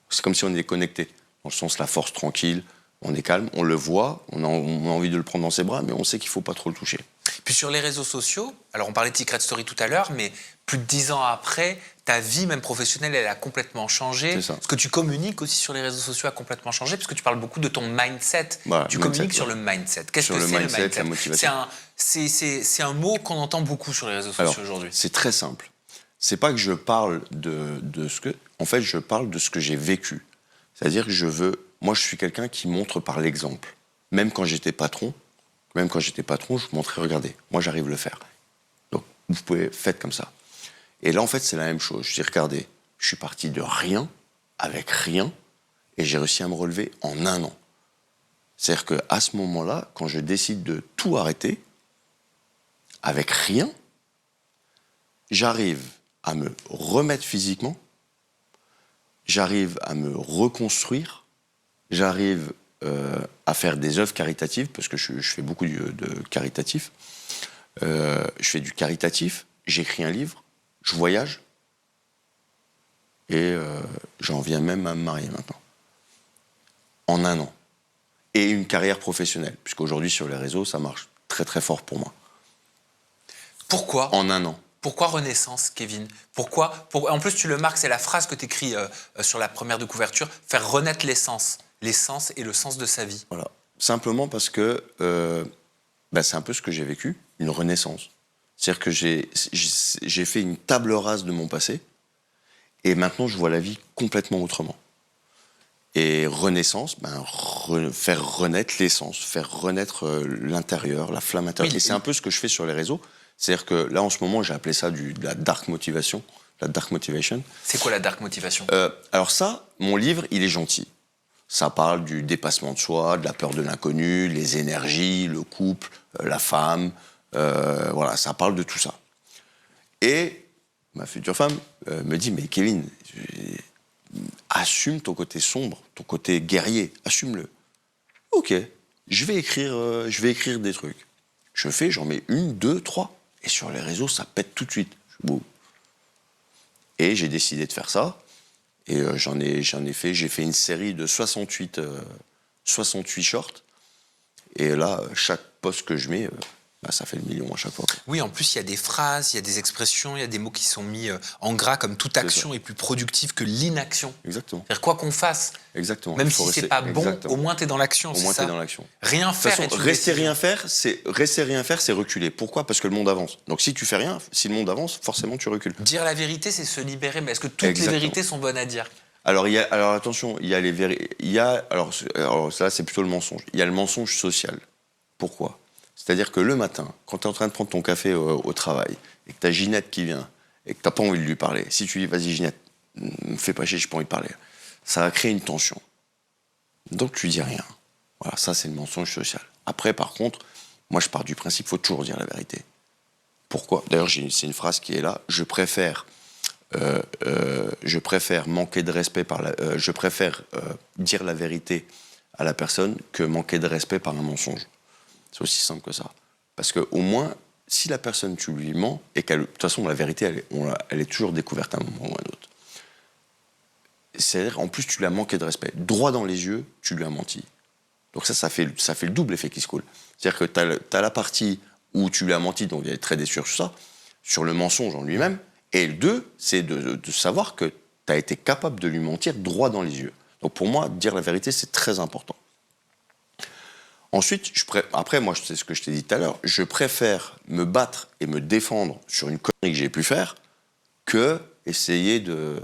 C'est comme si on était connecté. Dans le sens, la force tranquille, on est calme, on le voit, on a envie de le prendre dans ses bras, mais on sait qu'il ne faut pas trop le toucher. Puis sur les réseaux sociaux, alors on parlait de Secret Story tout à l'heure, mais plus de 10 ans après, ta vie, même professionnelle, elle a complètement changé. C'est ça. Ce que tu communiques aussi sur les réseaux sociaux a complètement changé, parce que tu parles beaucoup de ton mindset. Voilà, tu mindset, communiques sur ouais. le mindset. Qu'est-ce Sur que le c'est mindset, le mindset? la motivation. C'est un mot qu'on entend beaucoup sur les réseaux Alors, sociaux aujourd'hui. c'est très simple. C'est pas que je parle de ce que... En fait, je parle de ce que j'ai vécu. C'est-à-dire que moi, je suis quelqu'un qui montre par l'exemple. Même quand j'étais patron, je montrais, regardez, moi, j'arrive à le faire. Donc, vous pouvez, faites comme ça. Et là, en fait, c'est la même chose. Je dis, regardez, je suis parti de rien, avec rien, et j'ai réussi à me relever en 1 an. C'est-à-dire qu'à ce moment-là, quand je décide de tout arrêter, avec rien, j'arrive à me remettre physiquement, j'arrive à me reconstruire, j'arrive à faire des œuvres caritatives, parce que je fais beaucoup de caritatif. Je fais du caritatif, j'écris un livre, je voyage, et j'en viens même à me marier maintenant. En 1 an. Et une carrière professionnelle, puisqu'aujourd'hui, sur les réseaux, ça marche très très fort pour moi. Pourquoi? En 1 an. Pourquoi Renaissance, Kevin? En plus, tu le marques, c'est la phrase que tu écris sur la première de couverture, faire renaître l'essence et le sens de sa vie. Voilà. Simplement parce que c'est un peu ce que j'ai vécu, une renaissance. C'est-à-dire que j'ai fait une table rase de mon passé, et maintenant je vois la vie complètement autrement. Et renaissance, faire renaître l'essence, faire renaître l'intérieur, la flamme intérieure. Oui, et c'est un peu ce que je fais sur les réseaux. C'est-à-dire que là, en ce moment, j'ai appelé ça de la dark motivation. La dark motivation. C'est quoi la dark motivation? Alors ça, mon livre, il est gentil. Ça parle du dépassement de soi, de la peur de l'inconnu, les énergies, le couple, la femme. Voilà, ça parle de tout ça. Et ma future femme me dit, mais Kevin, assume ton côté sombre, ton côté guerrier, assume-le. Ok, je vais écrire des trucs. J'en mets 1, 2, 3. Et sur les réseaux, ça pète tout de suite. Et j'ai décidé de faire ça. Et j'ai fait une série de 68 shorts. Et là, chaque post que je mets, ça fait le million à chaque fois. Oui, en plus, il y a des phrases, il y a des expressions, il y a des mots qui sont mis en gras, comme toute action est plus productive que l'inaction. Exactement. C'est-à-dire quoi qu'on fasse, Exactement. même si c'est pas bon, au moins t'es dans l'action. Au moins t'es dans l'action. Rien faire. De toute façon, rester rien faire, c'est reculer. Pourquoi? Parce que le monde avance. Donc si tu fais rien, si le monde avance, forcément tu recules. Dire la vérité, c'est se libérer. Mais est-ce que toutes les vérités sont bonnes à dire? Alors attention, il y a les vérités. Alors ça, c'est plutôt le mensonge. Il y a le mensonge social. Pourquoi? C'est-à-dire que le matin, quand tu es en train de prendre ton café au travail, et que tu as Ginette qui vient, et que tu n'as pas envie de lui parler, si tu dis, vas-y Ginette, me fais pas chier, j'ai pas envie de parler, ça va créer une tension. Donc tu dis rien. Voilà, ça c'est le mensonge social. Après, par contre, moi je pars du principe, il faut toujours dire la vérité. Pourquoi? D'ailleurs, c'est une phrase qui est là, je préfère manquer de respect je préfère dire la vérité à la personne que manquer de respect par un mensonge. C'est aussi simple que ça. Parce qu'au moins, si la personne, tu lui mens, et de toute façon, la vérité, elle est toujours découverte à un moment ou à un autre. C'est-à-dire, en plus, tu lui as manqué de respect. Droit dans les yeux, tu lui as menti. Donc ça fait le double effet qui se coule. C'est-à-dire que tu as la partie où tu lui as menti, donc il est très déçu sur ça, sur le mensonge en lui-même. Et le 2, c'est de savoir que tu as été capable de lui mentir droit dans les yeux. Donc pour moi, dire la vérité, c'est très important. Ensuite, après, moi, c'est ce que je t'ai dit tout à l'heure, je préfère me battre et me défendre sur une connerie que j'ai pu faire que essayer de...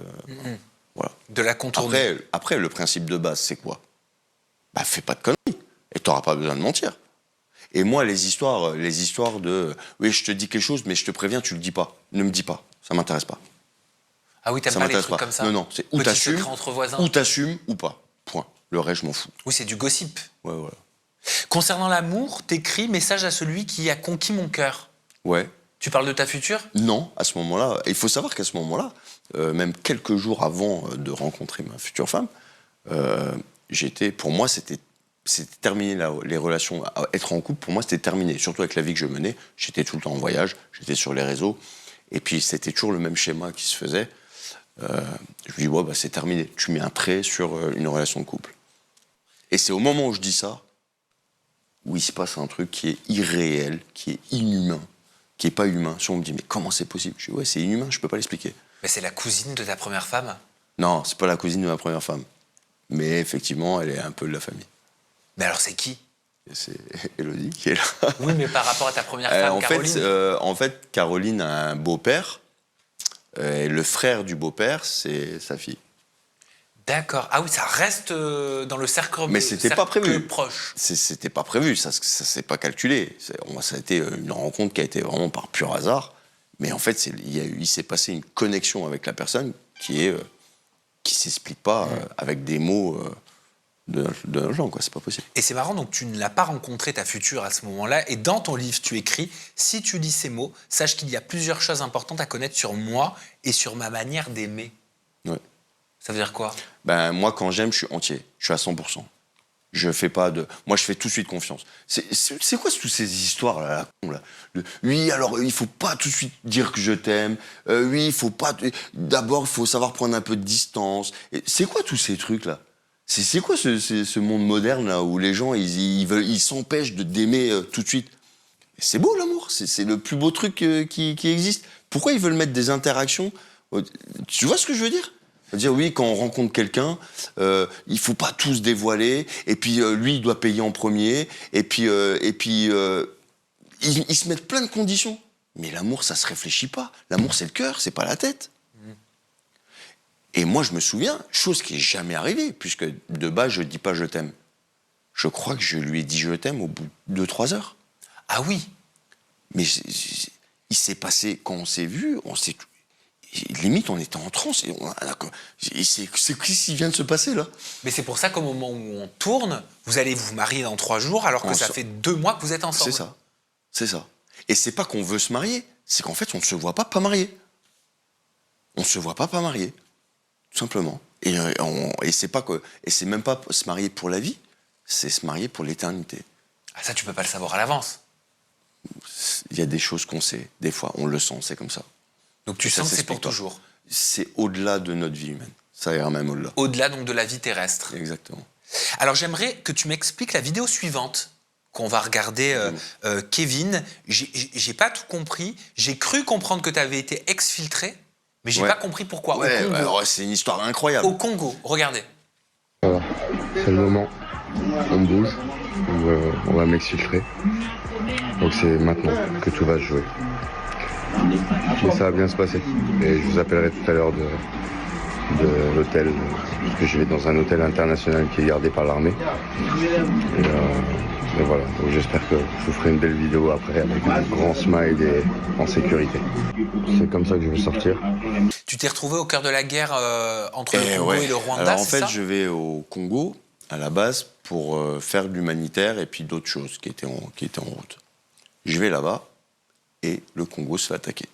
Voilà. De la contourner. Après, le principe de base, c'est quoi? bah fais pas de conneries. Et t'auras pas besoin de mentir. Et moi, les histoires de oui, je te dis quelque chose, mais je te préviens, tu le dis pas. Ne me dis pas. Ça m'intéresse pas. Ah oui, t'aimes Ça pas les m'intéresse trucs pas. comme ça? Non, c'est ou Petit t'assumes, secret entre voisins. ou pas. Point. Le reste, je m'en fous. Oui, c'est du gossip. Ouais, voilà. Concernant l'amour, t'écris message à celui qui a conquis mon cœur. Ouais. Tu parles de ta future? Non, à ce moment-là, il faut savoir qu'à ce moment-là, même quelques jours avant de rencontrer ma future femme, pour moi, c'était terminé les relations, être en couple, pour moi, c'était terminé. Surtout avec la vie que je menais, j'étais tout le temps en voyage, j'étais sur les réseaux, et puis c'était toujours le même schéma qui se faisait. Je me dis, ouais, bah, c'est terminé. Tu mets un trait sur une relation de couple. Et c'est au moment où je dis ça, où il se passe un truc qui est irréel, qui est inhumain, qui est pas humain. Si on me dit, mais comment c'est possible? Je dis, ouais, c'est inhumain, je peux pas l'expliquer. Mais c'est la cousine de ta première femme? Non, c'est pas la cousine de ma première femme. Mais effectivement, elle est un peu de la famille. Mais alors c'est qui? Et c'est Élodie qui est là. Oui, mais par rapport à ta première femme, Caroline. En fait, Caroline a un beau-père. Et le frère du beau-père, c'est sa fille. D'accord. Ah oui, ça reste dans le cercle, Mais c'était pas prévu. Proche. C'était pas prévu, ça s'est pas calculé. Ça a été une rencontre qui a été vraiment par pur hasard. Mais en fait, il s'est passé une connexion avec la personne qui s'explique pas avec des mots de notre genre, quoi. C'est pas possible. Et c'est marrant, donc tu ne l'as pas rencontré, ta future, à ce moment-là. Et dans ton livre, tu écris « Si tu lis ces mots, sache qu'il y a plusieurs choses importantes à connaître sur moi et sur ma manière d'aimer. » Ouais. Ça veut dire quoi? Ben, moi, quand j'aime, je suis entier. Je suis à 100%. Je fais pas de... Moi, je fais tout de suite confiance. C'est quoi toutes ces histoires là, oui, alors, il faut pas tout de suite dire que je t'aime. Oui, il faut pas... D'abord, il faut savoir prendre un peu de distance. C'est quoi tous ces trucs-là? C'est quoi ce monde moderne, là, où les gens, ils s'empêchent d'aimer tout de suite? C'est beau, l'amour. C'est le plus beau truc qui existe. Pourquoi ils veulent mettre des interactions? Tu vois ce que je veux dire? Dire oui, quand on rencontre quelqu'un, il faut pas tout se dévoiler, et puis lui, il doit payer en premier, et puis ils se mettent plein de conditions. Mais l'amour, ça se réfléchit pas. L'amour, c'est le cœur, c'est pas la tête. Et moi, je me souviens, chose qui est jamais arrivée, puisque de base, je dis pas je t'aime. Je crois que je lui ai dit je t'aime au bout de 2-3 heures. Ah oui. Mais il s'est passé, quand on s'est vu, limite, on était en transe. C'est ce qui vient de se passer, là. Mais c'est pour ça qu'au moment où on tourne, vous allez vous marier dans 3 jours, alors que ça fait 2 mois que vous êtes ensemble. C'est ça. C'est ça. Et c'est pas qu'on veut se marier, c'est qu'en fait, on ne se voit pas marier. On ne se voit pas marier. Tout simplement. Et c'est même pas se marier pour la vie, c'est se marier pour l'éternité. Ah, ça, tu peux pas le savoir à l'avance. Il y a des choses qu'on sait, des fois, on le sent, c'est comme ça. Donc tu sens que c'est pour toujours. C'est au-delà de notre vie humaine. Ça ira même au-delà. Au-delà donc de la vie terrestre. Exactement. Alors j'aimerais que tu m'expliques la vidéo suivante qu'on va regarder, Kevin. J'ai pas tout compris. J'ai cru comprendre que tu avais été exfiltré, mais j'ai pas compris pourquoi. Ouais, au Congo. C'est une histoire incroyable. Au Congo, regardez. Voilà, c'est le moment. On bouge, on va m'exfiltrer. Donc c'est maintenant que tout va se jouer. Mais ça va bien se passer. Et je vous appellerai tout à l'heure de l'hôtel, parce que je vais dans un hôtel international qui est gardé par l'armée. Et voilà, donc j'espère que je vous ferai une belle vidéo après avec un grand smile et en sécurité. C'est comme ça que je vais sortir. Tu t'es retrouvé au cœur de la guerre entre le Congo et le Rwanda, Alors en c'est fait, ça? je vais au Congo, à la base, pour faire de l'humanitaire et puis d'autres choses qui étaient en route. Je vais là-bas et le Congo se fait attaquer.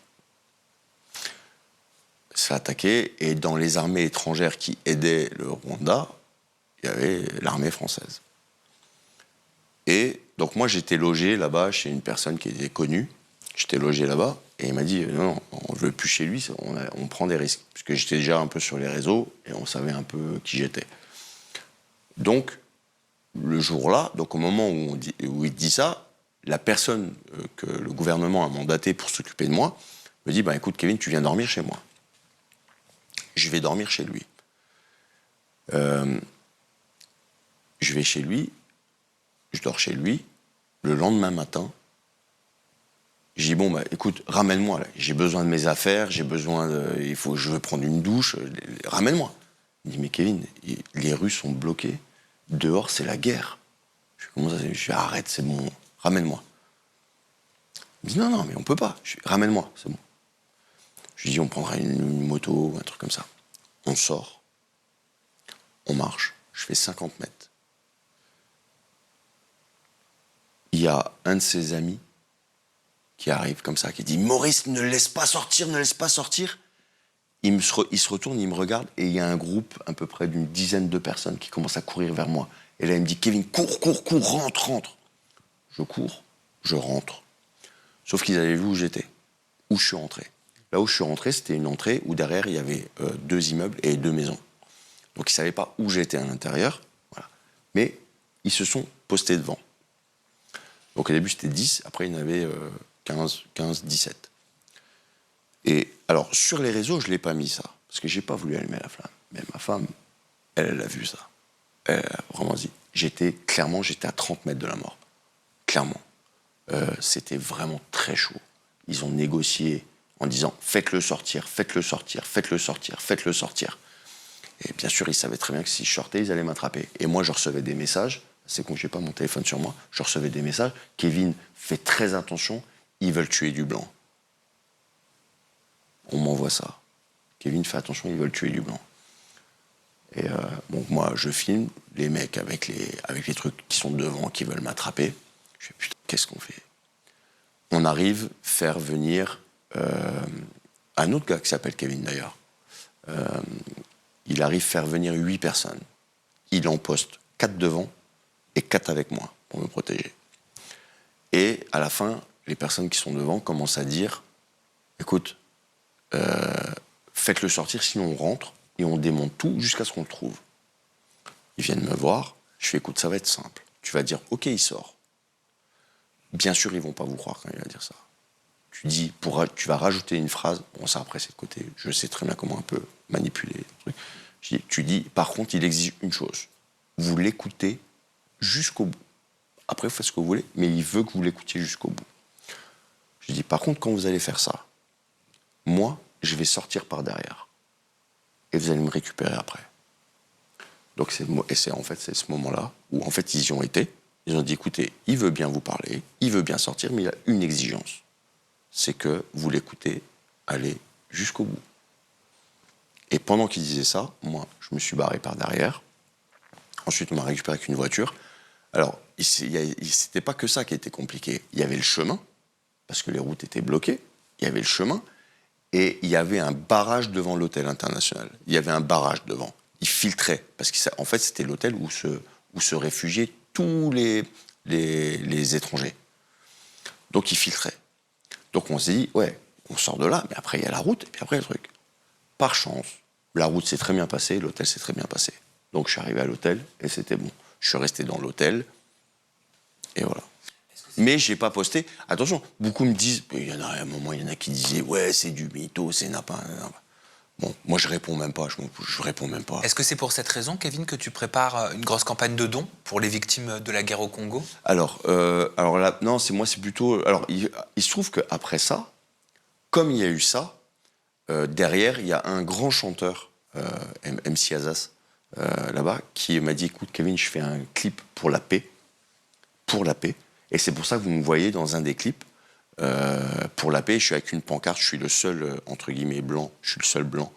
Se fait attaquer et dans les armées étrangères qui aidaient le Rwanda, il y avait l'armée française. Et donc moi j'étais logé là-bas chez une personne qui était connue. J'étais logé là-bas et il m'a dit non, on ne veut plus chez lui, on prend des risques. Parce que j'étais déjà un peu sur les réseaux et on savait un peu qui j'étais. Donc le jour-là, donc au moment où il dit ça, la personne que le gouvernement a mandatée pour s'occuper de moi me dit écoute Kevin, tu viens dormir chez moi. Je vais dormir chez lui. Je vais chez lui, je dors chez lui. Le lendemain matin, je dis écoute, ramène-moi là. J'ai besoin de mes affaires, je veux prendre une douche, ramène-moi. Il dit mais Kevin, les rues sont bloquées, Dehors, c'est la guerre. Je dis, arrête, c'est bon, ramène-moi. Il me dit, non, mais on peut pas. Je dis, ramène-moi, c'est bon. Je lui dis, on prendra une moto ou un truc comme ça. On sort, on marche, je fais 50 mètres. Il y a un de ses amis qui arrive comme ça, qui dit, Maurice, ne laisse pas sortir, ne laisse pas sortir. Il se retourne, il me regarde, et il y a un groupe, à peu près d'une dizaine de personnes, qui commencent à courir vers moi. Et là, il me dit, Kevin, cours, rentre. Je cours, je rentre. Sauf qu'ils avaient vu où j'étais, où je suis rentré. Là où je suis rentré, c'était une entrée où derrière, il y avait 2 immeubles et 2 maisons. Donc, ils ne savaient pas où j'étais à l'intérieur. Voilà. Mais ils se sont postés devant. Donc, au début, c'était 10. Après, il y en avait 15, 17. Et alors, sur les réseaux, je ne l'ai pas mis ça. Parce que je n'ai pas voulu allumer la flamme. Mais ma femme, elle a vu ça. Elle a vraiment dit. J'étais à 30 mètres de la mort. Clairement. C'était vraiment très chaud. Ils ont négocié en disant faites-le sortir. Et bien sûr, ils savaient très bien que si je sortais, ils allaient m'attraper. Et moi, je recevais des messages. C'est con, j'ai pas mon téléphone sur moi. Je recevais des messages. Kevin, fais très attention. Ils veulent tuer du blanc. On m'envoie ça. Kevin, fais attention, ils veulent tuer du blanc. Et donc moi, je filme les mecs avec les trucs qui sont devant, qui veulent m'attraper. Je fais putain, qu'est-ce qu'on fait? On arrive à faire venir un autre gars qui s'appelle Kevin d'ailleurs. Il arrive à faire venir 8 personnes. Il en poste 4 devant et 4 avec moi pour me protéger. Et à la fin, les personnes qui sont devant commencent à dire écoute, faites-le sortir, sinon on rentre et on démonte tout jusqu'à ce qu'on le trouve. Ils viennent me voir, je fais écoute, ça va être simple. Tu vas dire ok, il sort. Bien sûr, ils vont pas vous croire quand il va dire ça. Tu vas rajouter une phrase, bon ça après c'est le côté, je sais très bien comment un peu manipuler le truc. Tu dis, par contre, il exige une chose, vous l'écoutez jusqu'au bout. Après, vous faites ce que vous voulez, mais il veut que vous l'écoutiez jusqu'au bout. Je dis, par contre, quand vous allez faire ça, moi, je vais sortir par derrière. Et vous allez me récupérer après. Donc, c'est ce moment-là où, en fait, ils y ont été. Ils ont dit, écoutez, il veut bien vous parler, il veut bien sortir, mais il a une exigence. C'est que vous l'écoutez, allez jusqu'au bout. Et pendant qu'ils disaient ça, moi, je me suis barré par derrière. Ensuite, on m'a récupéré avec une voiture. Alors, c'était pas que ça qui était compliqué. Il y avait le chemin, parce que les routes étaient bloquées. Il y avait le chemin. Et il y avait un barrage devant l'hôtel international. Il y avait un barrage devant. Il filtrait. Parce qu'en fait, c'était l'hôtel où se réfugiaient tous les étrangers. Donc, il filtrait. Donc, on s'est dit, ouais, on sort de là, mais après, il y a la route, et puis après, le truc. Par chance, la route s'est très bien passée, l'hôtel s'est très bien passé. Donc, je suis arrivé à l'hôtel, et c'était bon. Je suis resté dans l'hôtel, et voilà. Mais j'ai pas posté. Attention, beaucoup me disent, il y en a à un moment, il y en a qui disaient, ouais, c'est du mytho, c'est napin. Bon, moi je réponds même pas, je réponds même pas. Est-ce que c'est pour cette raison, Kevin, que tu prépares une grosse campagne de dons pour les victimes de la guerre au Congo? Alors là, non, c'est plutôt. Alors, il se trouve qu'après ça, comme il y a eu ça, derrière, il y a un grand chanteur, MC Azaz, là-bas, qui m'a dit, écoute, Kevin, je fais un clip pour la paix. Pour la paix. Et c'est pour ça que vous me voyez dans un des clips. Pour la paix, je suis avec une pancarte, je suis le seul, entre guillemets, blanc, je suis le seul blanc,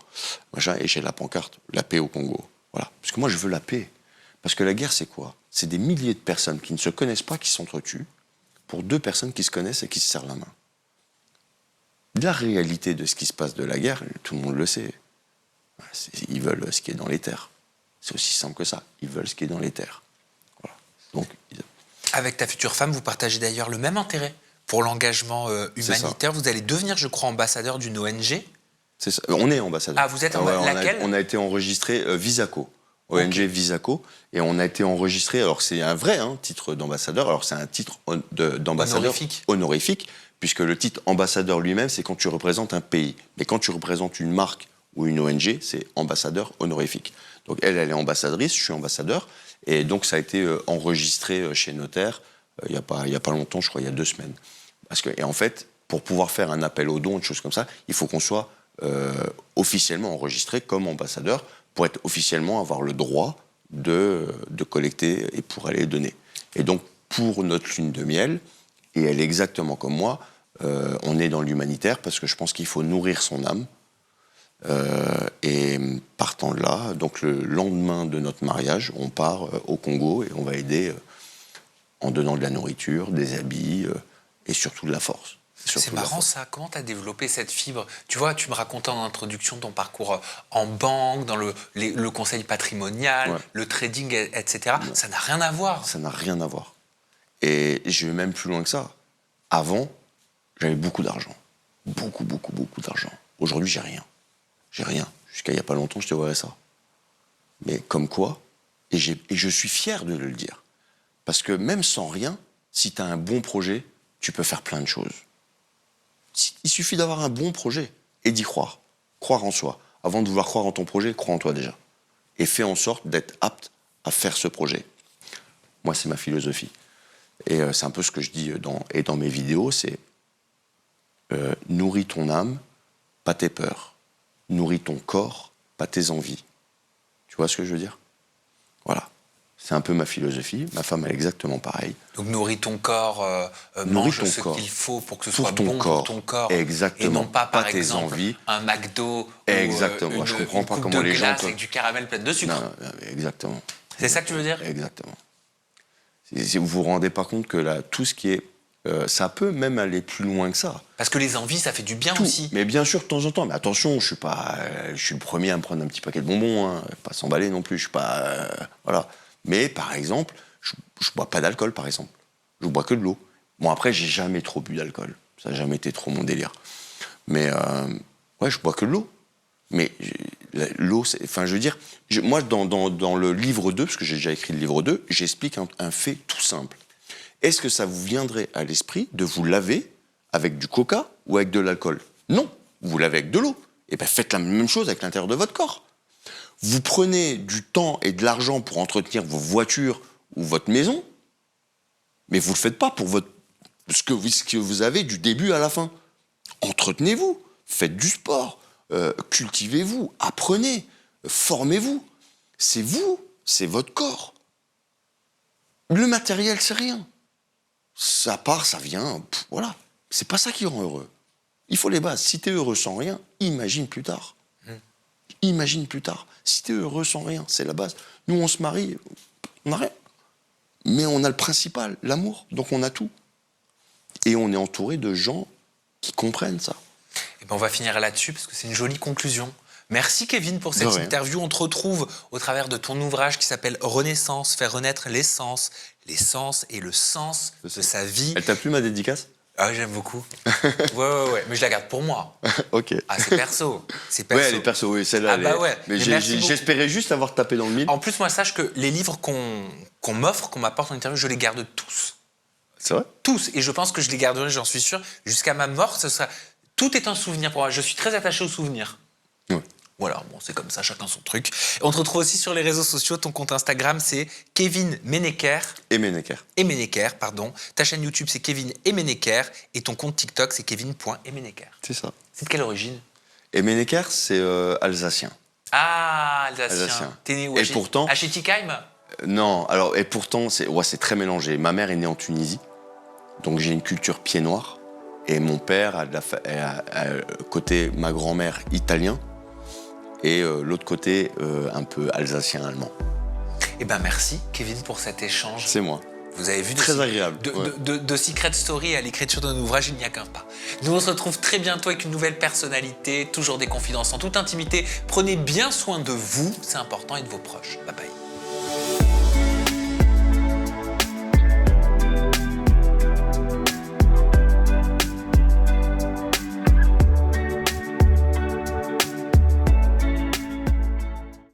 machin, et j'ai la pancarte, la paix au Congo. Voilà. Parce que moi, je veux la paix. Parce que la guerre, c'est quoi? C'est des milliers de personnes qui ne se connaissent pas, qui s'entretuent, pour 2 personnes qui se connaissent et qui se serrent la main. La réalité de ce qui se passe de la guerre, tout le monde le sait. Ils veulent ce qui est dans les terres. C'est aussi simple que ça. Ils veulent ce qui est dans les terres. Voilà. Donc, avec ta future femme, vous partagez d'ailleurs le même intérêt pour l'engagement humanitaire. Vous allez devenir, je crois, ambassadeur d'une ONG. C'est ça. On est ambassadeur. Ah, vous êtes laquelle? On a été enregistré Visaco, ONG okay. Visaco, et on a été enregistré. Alors c'est un vrai titre d'ambassadeur. Alors c'est un titre d'ambassadeur honorifique, puisque le titre ambassadeur lui-même, c'est quand tu représentes un pays. Mais quand tu représentes une marque ou une ONG, c'est ambassadeur honorifique. Donc elle est ambassadrice, je suis ambassadeur, et donc ça a été enregistré chez Notaire il y a pas longtemps, je crois, il y a 2 semaines. Et en fait, pour pouvoir faire un appel aux dons, une chose comme ça, il faut qu'on soit officiellement enregistré comme ambassadeur pour être officiellement avoir le droit de collecter et pour aller donner. Et donc, pour notre lune de miel, et elle est exactement comme moi, on est dans l'humanitaire parce que je pense qu'il faut nourrir son âme. Et partant de là, donc le lendemain de notre mariage, on part au Congo et on va aider en donnant de la nourriture, des habits et surtout de la force. C'est marrant ça, comment tu as développé cette fibre? Tu vois, tu me racontais en introduction ton parcours en banque, dans le conseil patrimonial, Ouais. le trading, etc. Ouais. Ça n'a rien à voir. Ça n'a rien à voir. Et je vais même plus loin que ça. Avant, j'avais beaucoup d'argent. Beaucoup d'argent. Aujourd'hui, j'ai rien. J'ai rien. Jusqu'à il n'y a pas longtemps, je te voyais ça. Mais comme quoi, et je suis fier de le dire. Parce que même sans rien, si tu as un bon projet, tu peux faire plein de choses. Il suffit d'avoir un bon projet et d'y croire. Croire en soi. Avant de vouloir croire en ton projet, crois en toi déjà. Et fais en sorte d'être apte à faire ce projet. Moi, c'est ma philosophie. Et c'est un peu ce que je dis dans mes vidéos, c'est nourris ton âme, pas tes peurs. Nourris ton corps, pas tes envies. Tu vois ce que je veux dire? Voilà. C'est un peu ma philosophie. Ma femme est exactement pareil. Donc nourris ton corps, mange ce qu'il faut pour que ce soit bon pour ton corps. Exactement. Et non pas, par tes exemple, envies. un McDo Exactement. ou Moi, je comprends pas coupe comment de les gens... glace avec du caramel plein de sucre. Non, exactement. C'est ça que tu veux dire? Exactement. Vous vous rendez pas compte que là, tout ce qui est... ça peut même aller plus loin que ça. Parce que les envies, ça fait du bien Tout. aussi. Mais bien sûr, de temps en temps. Mais attention, je suis le premier à me prendre un petit paquet de bonbons. Hein. Pas s'emballer non plus. Je suis pas... voilà. Mais par exemple, je bois pas d'alcool, par exemple. Je bois que de l'eau. Bon, après, j'ai jamais trop bu d'alcool. Ça n'a jamais été trop mon délire. Mais ouais, je bois que de l'eau. Mais l'eau, enfin, je veux dire, moi, dans le livre 2, parce que j'ai déjà écrit le livre 2, j'explique un fait tout simple. Est-ce que ça vous viendrait à l'esprit de vous laver avec du coca ou avec de l'alcool? Non, vous lavez avec de l'eau. Et bien, faites la même chose avec l'intérieur de votre corps. Vous prenez du temps et de l'argent pour entretenir vos voitures ou votre maison, mais vous ne le faites pas pour ce que vous avez du début à la fin. Entretenez-vous, faites du sport, cultivez-vous, apprenez, formez-vous. C'est vous, c'est votre corps. Le matériel, c'est rien. Ça part, ça vient, voilà. C'est pas ça qui rend heureux. Il faut les bases. Si t'es heureux sans rien, imagine plus tard. Imagine plus tard. Si t'es heureux sans rien, c'est la base. Nous, on se marie, on n'a rien. Mais on a le principal, l'amour. Donc on a tout. Et on est entouré de gens qui comprennent ça. Et ben on va finir là-dessus parce que c'est une jolie conclusion. Merci Kevin pour cette interview. On te retrouve au travers de ton ouvrage qui s'appelle Renaissance, faire renaître l'essence, les sens et le sens de sa vie. Elle t'a plu ma dédicace? Ah, j'aime beaucoup. Ouais. Mais je la garde pour moi. Ok. Ah, c'est perso. C'est perso. Ouais, elle est perso, oui, celle-là. Ah, bah ouais. Mais j'espérais juste avoir tapé dans le mille. En plus, moi, sache que les livres qu'on m'offre, qu'on m'apporte en interview, je les garde tous. C'est vrai? Tous. Et je pense que je les garderai, j'en suis sûr, jusqu'à ma mort. Tout est un souvenir pour moi. Je suis très attaché aux souvenirs. Ouais. Voilà, bon, c'est comme ça, chacun son truc. Et on te retrouve aussi sur les réseaux sociaux. Ton compte Instagram, c'est Kevin Meneker. Emeneker, pardon. Ta chaîne YouTube, c'est Kevin Emeneker. Et ton compte TikTok, c'est kevin.emeneker. C'est ça. C'est de quelle origine? Emeneker, c'est alsacien. Ah, alsacien. T'es né où? Et pourtant... À Chétikheim? Non, alors, et pourtant, c'est très mélangé. Ma mère est née en Tunisie, donc j'ai une culture pied noir. Et mon père a côté ma grand-mère italien. Et l'autre côté, un peu alsacien-allemand. Eh ben merci, Kevin, pour cet échange. C'est moi. Vous avez vu, très agréable. De Secret Story à l'écriture d'un ouvrage, il n'y a qu'un pas. Nous, on se retrouve très bientôt avec une nouvelle personnalité, toujours des confidences en toute intimité. Prenez bien soin de vous, c'est important, et de vos proches. Bye bye.